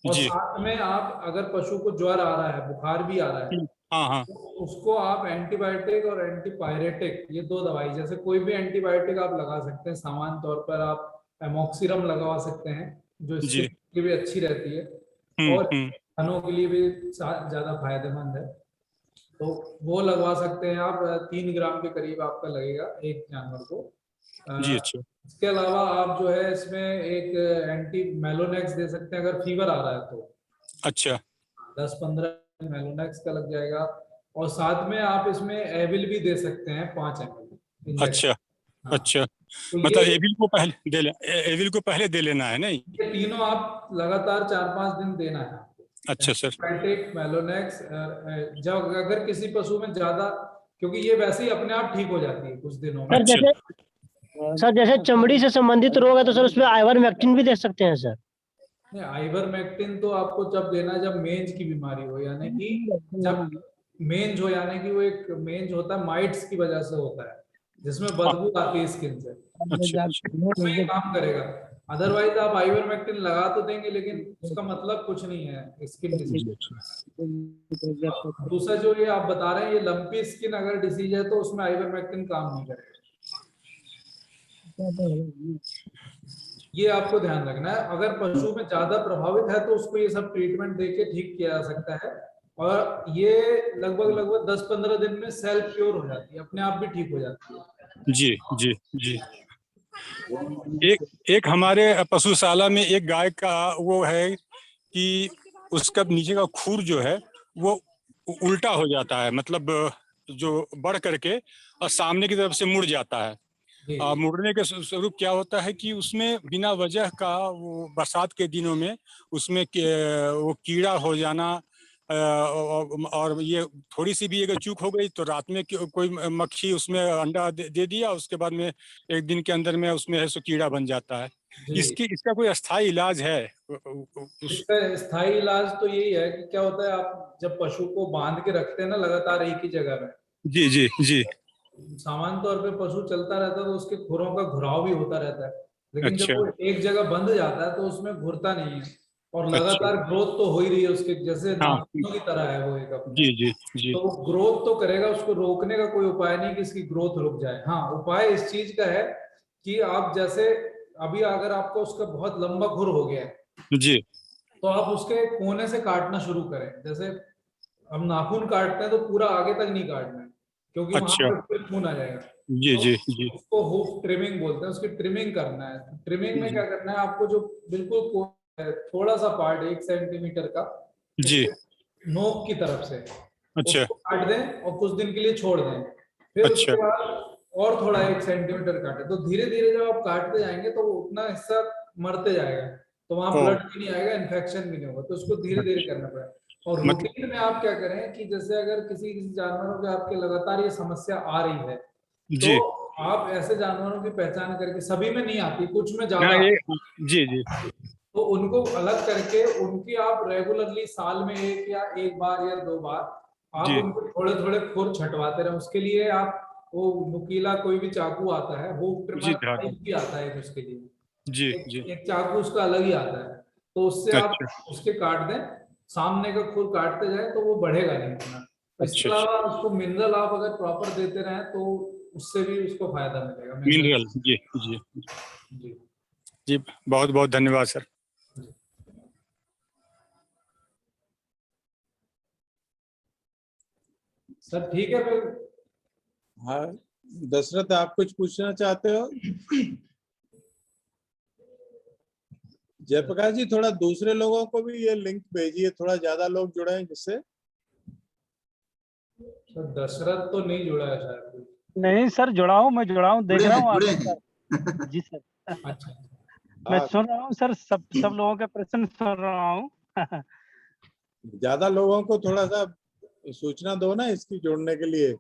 और जी। साथ में आप, अगर पशु को ज्वर आ रहा है, बुखार भी आ रहा है, हाँ हाँ। तो उसको आप एंटीबायोटिक और एंटीपायरेटिक, ये दो दवाई, जैसे कोई भी एंटीबायोटिक आप लगा सकते हैं, सामान्य तौर पर आप एमोक्सिरम लगवा सकते हैं जो जी। स्किन के लिए भी अच्छी रहती है और हम्म। थनों के लिए भी ज्यादा फायदेमंद है। तो वो लगवा सकते हैं आप। 3 ग्राम के करीब आपका लगेगा एक जानवर को। जी अच्छा इसके अलावा आप जो है इसमें एक एंटी मेलोनेक्स दे सकते हैं अगर फीवर आ रहा है तो। अच्छा 10-15 मेलोनेक्स का लग जाएगा। और साथ में आप इसमें एविल भी दे सकते हैं 5 ml इंजेक्शन। अच्छा हाँ, अच्छा, तो मतलब एविल को पहले दे ले, एविल को पहले दे लेना है नहीं? ये तीनों आप लगातार 4-5 दिन देना है आपको। अच्छा सर। एंटीबायोटिक, मेलोनेक्स, जब अगर किसी पशु में ज्यादा, क्योंकि ये वैसे ही अपने आप ठीक हो जाती है कुछ दिनों में। सर जैसे चमड़ी से संबंधित रोग है तो सर उसमें आइवरमेक्टिन भी दे सकते हैं सर? नहीं, आइवरमेक्टिन तो आपको जब देना है जब मेंज की बीमारी हो, यानी कि जब मेंज हो, यानी कि वो एक मेंज होता है माइट्स की वजह से होता है जिसमें बदबू आती है स्किन से, अच्छा उसमें ये काम करेगा। अदरवाइज आप आइवरमेक्टिन लगा तो देंगे लेकिन उसका मतलब कुछ नहीं है स्किन डिसीज। जी अच्छा। दूसरा जो ये आप बता रहे हैं ये लंपी स्किन अगर डिसीज है तो उसमें आइवरमेक्टिन काम नहीं करेगा। ये आपको ध्यान रखना है। अगर पशु में ज्यादा प्रभावित है तो उसको ये सब ट्रीटमेंट देके ठीक किया जा सकता है। और ये लगभग 10-15 दिन में सेल्फ क्योर हो जाती है, अपने आप भी ठीक हो जाती है। जी जी जी। एक हमारे पशुशाला में एक गाय का वो है कि उसका नीचे का खुर जो है वो उल्टा हो जाता है, मतलब जो बढ़ करके और सामने की तरफ से मुड़ जाता है। जी मुड़ने के स्वरूप क्या होता है कि उसमें बिना वजह का वो बरसात के दिनों में उसमें वो कीड़ा हो जाना, और ये थोड़ी सी भी अगर चूक हो गई तो रात में कोई मक्खी उसमें अंडा दे दिया, उसके बाद में एक दिन के अंदर में उसमें है सो कीड़ा बन जाता है। जी। इसका कोई अस्थाई इलाज है? इसका स्थायी इलाज तो यही है कि क्या होता है, आप जब पशु को बांध के रखते हैं ना लगातार एक ही जगह में, जी जी जी। सामान्य तौर पे पशु चलता रहता है तो उसके खुरों का घुराव भी होता रहता है। लेकिन जब अच्छा वो एक जगह बंध जाता है तो उसमें घुरता नहीं है और अच्छा। लगातार ग्रोथ तो हो ही रही है उसके, जैसे हाँ नाखूनों की तरह है वो एक अपने। जी जी जी। तो वो ग्रोथ तो करेगा, उसको रोकने का कोई उपाय नहीं कि इसकी ग्रोथ रुक जाए। हाँ, उपाय इस चीज का है कि आप जैसे अभी अगर आपको उसका बहुत लंबा खुर हो गया है जी तो आप उसके कोने से काटना शुरू करें। जैसे हम नाखून काटते हैं तो पूरा आगे तक नहीं काटना है क्योंकि वहां अच्छा। पे फिर खून आ जाएगा। जी तो जी जी उसको हूफ ट्रिमिंग बोलते हैं, उसकी ट्रिमिंग करना है। ट्रिमिंग में जी क्या करना है आपको, जो बिल्कुल थोड़ा सा पार्ट 1 सेंटीमीटर का, जी। उसके नोक की तरफ से अच्छा उसको काट दें और कुछ दिन के लिए छोड़ दें। फिर अच्छा। उसके बाद और थोड़ा 1 सेंटीमीटर काटें। तो धीरे धीरे जब आप काटते जाएंगे तो वो उतना हिस्सा मरते जाएगा, तो वहां ओ ब्लड भी नहीं आएगा, इन्फेक्शन भी नहीं होगा। तो उसको धीरे धीरे करना पड़ेगा। और मतलब रूटीन में आप क्या करें कि जैसे अगर किसी किसी जानवरों के आपके लगातार ये समस्या आ रही है तो जी आप ऐसे जानवरों की पहचान करके, सभी में नहीं आती, कुछ में हाँ ज्यादा, ये जी जी तो उनको अलग करके उनकी आप रेगुलरली साल में 1 या 2 बार आप जी उनको थोड़े थोड़े खुर छटवाते रहे। उसके लिए आप वो नुकीला कोई भी चाकू आता है, वो जी ट्रिमर धन्यवाद। टाइप भी आता है उसके लिए, जी जी। एक चाकू उसका अलग ही आता है। तो उससे आप अच्छा उसके काट दें, सामने का खुर काटते जाए तो वो बढ़ेगा नहीं इतना। इसके अच्छा अच्छा। अलावा उसको मिनरल आप अगर प्रॉपर देते रहें तो उससे भी उसको फायदा मिलेगा, मिनरल। मिनरल जी जी जी जी। बहुत बहुत धन्यवाद सर। सर ठीक है फिर। हाँ दशरथ, आप कुछ पूछना चाहते हो? जयप्रकाश जी, थोड़ा दूसरे लोगों को भी ये लिंक भेजिए, थोड़ा ज्यादा लोग जुड़े हैं जिससे। सर दशरथ तो नहीं जुड़ा है शायद। नहीं सर, जुड़ा हूँ, मैं जुड़ा हूँ, देख रहा हूँ जुड़े आपके हैं। सर। जी सर, अच्छा मैं हाँ, सुन रहा हूँ सर, सब लोगों के प्रश्न सुन रहा हूँ। ज्यादा लोगों को थोड़ा सा सूचना दो ना इसकी जोड़ने के लिए।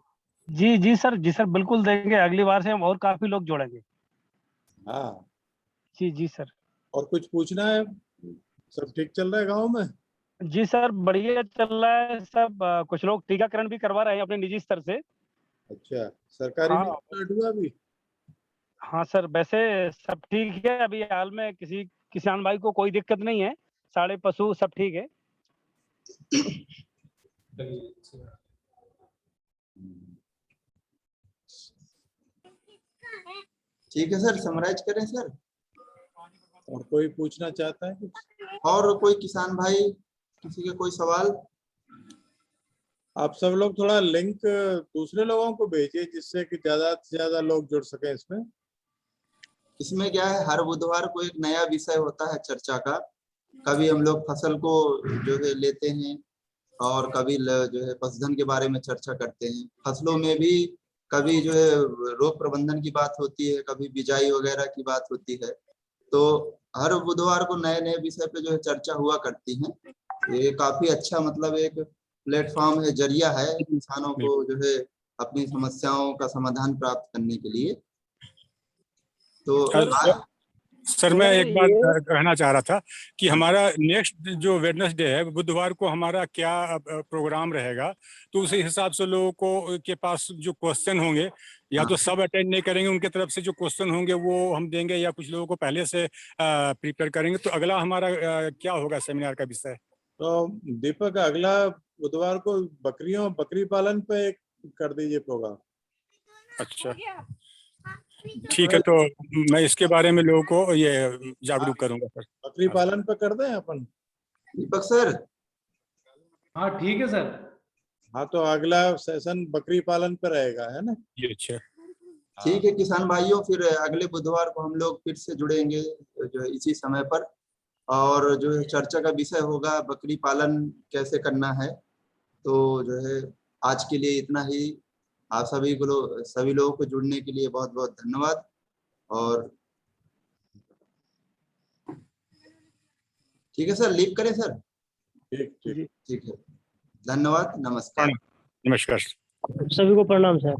जी सर बिल्कुल देंगे, अगली बार से हम और काफी लोग जोड़ेंगे। हाँ, जी सर। और कुछ पूछना है? सब ठीक चल रहा है गांव में? जी सर, बढ़िया चल रहा है सब। कुछ लोग टीकाकरण भी करवा रहे हैं अपने निजी स्तर से। अच्छा, सरकारी नहीं हाँ स्टार्ट हुआ अभी? हाँ सर, वैसे सब ठीक है अभी हाल में, किसी किसान भाई को कोई दिक्कत नहीं है, साढ़े पशु सब ठीक है। चलिए, अच्छी बात। ठीक है सर, समराइज करें सर। और कोई पूछना चाहता है कुछ? और कोई किसान भाई, किसी के कोई सवाल? आप सब लोग थोड़ा लिंक दूसरे लोगों को भेजिए जिससे कि ज्यादा से ज्यादा लोग जुड़ सकें इसमें। इसमें क्या है, हर बुधवार को एक नया विषय होता है चर्चा का। कभी हम लोग फसल को जो है लेते हैं और कभी जो है पशुधन के बारे में चर्चा करते हैं। फसलों में भी कभी जो है रोग प्रबंधन की बात होती है, कभी बिजाई वगैरह की बात होती है। तो हर बुधवार को नए नए विषय पे जो है चर्चा हुआ करती है। ये काफी अच्छा मतलब एक प्लेटफॉर्म है, जरिया है इंसानों को जो है अपनी समस्याओं का समाधान प्राप्त करने के लिए। तो आज सर मैं एक बात कहना चाह रहा था कि हमारा नेक्स्ट जो वेडनेसडे है बुधवार को हमारा क्या प्रोग्राम रहेगा, तो उसी हिसाब से लोगों को के पास जो क्वेश्चन होंगे या तो सब अटेंड नहीं करेंगे, उनके तरफ से जो क्वेश्चन होंगे वो हम देंगे, या कुछ लोगों को पहले से प्रिपेयर करेंगे। तो अगला हमारा क्या होगा सेमिनार का विषय? तो दीपक अगला बुधवार को बकरी पालन पे कर दीजिए प्रोग्राम। अच्छा ठीक है, तो मैं इसके बारे में लोगों को ये जागरूक करूंगा सर। बकरी पालन पे कर दें अपन। दीपक सर, हाँ ठीक है सर। हाँ तो अगला सेशन बकरी पालन पे रहेगा, है ना? ये अच्छा ठीक है किसान भाइयों, फिर अगले बुधवार को हम लोग फिर से जुड़ेंगे जो है इसी समय पर, और जो है चर्चा का विषय होगा बकरी पालन कैसे करना है। तो जो है आज के लिए इतना ही। आप सभी लोगों को जुड़ने के लिए बहुत बहुत धन्यवाद। और ठीक है सर, लीव करें सर? ठीक। ठीक है, धन्यवाद, नमस्कार। नमस्कार। सभी को प्रणाम सर।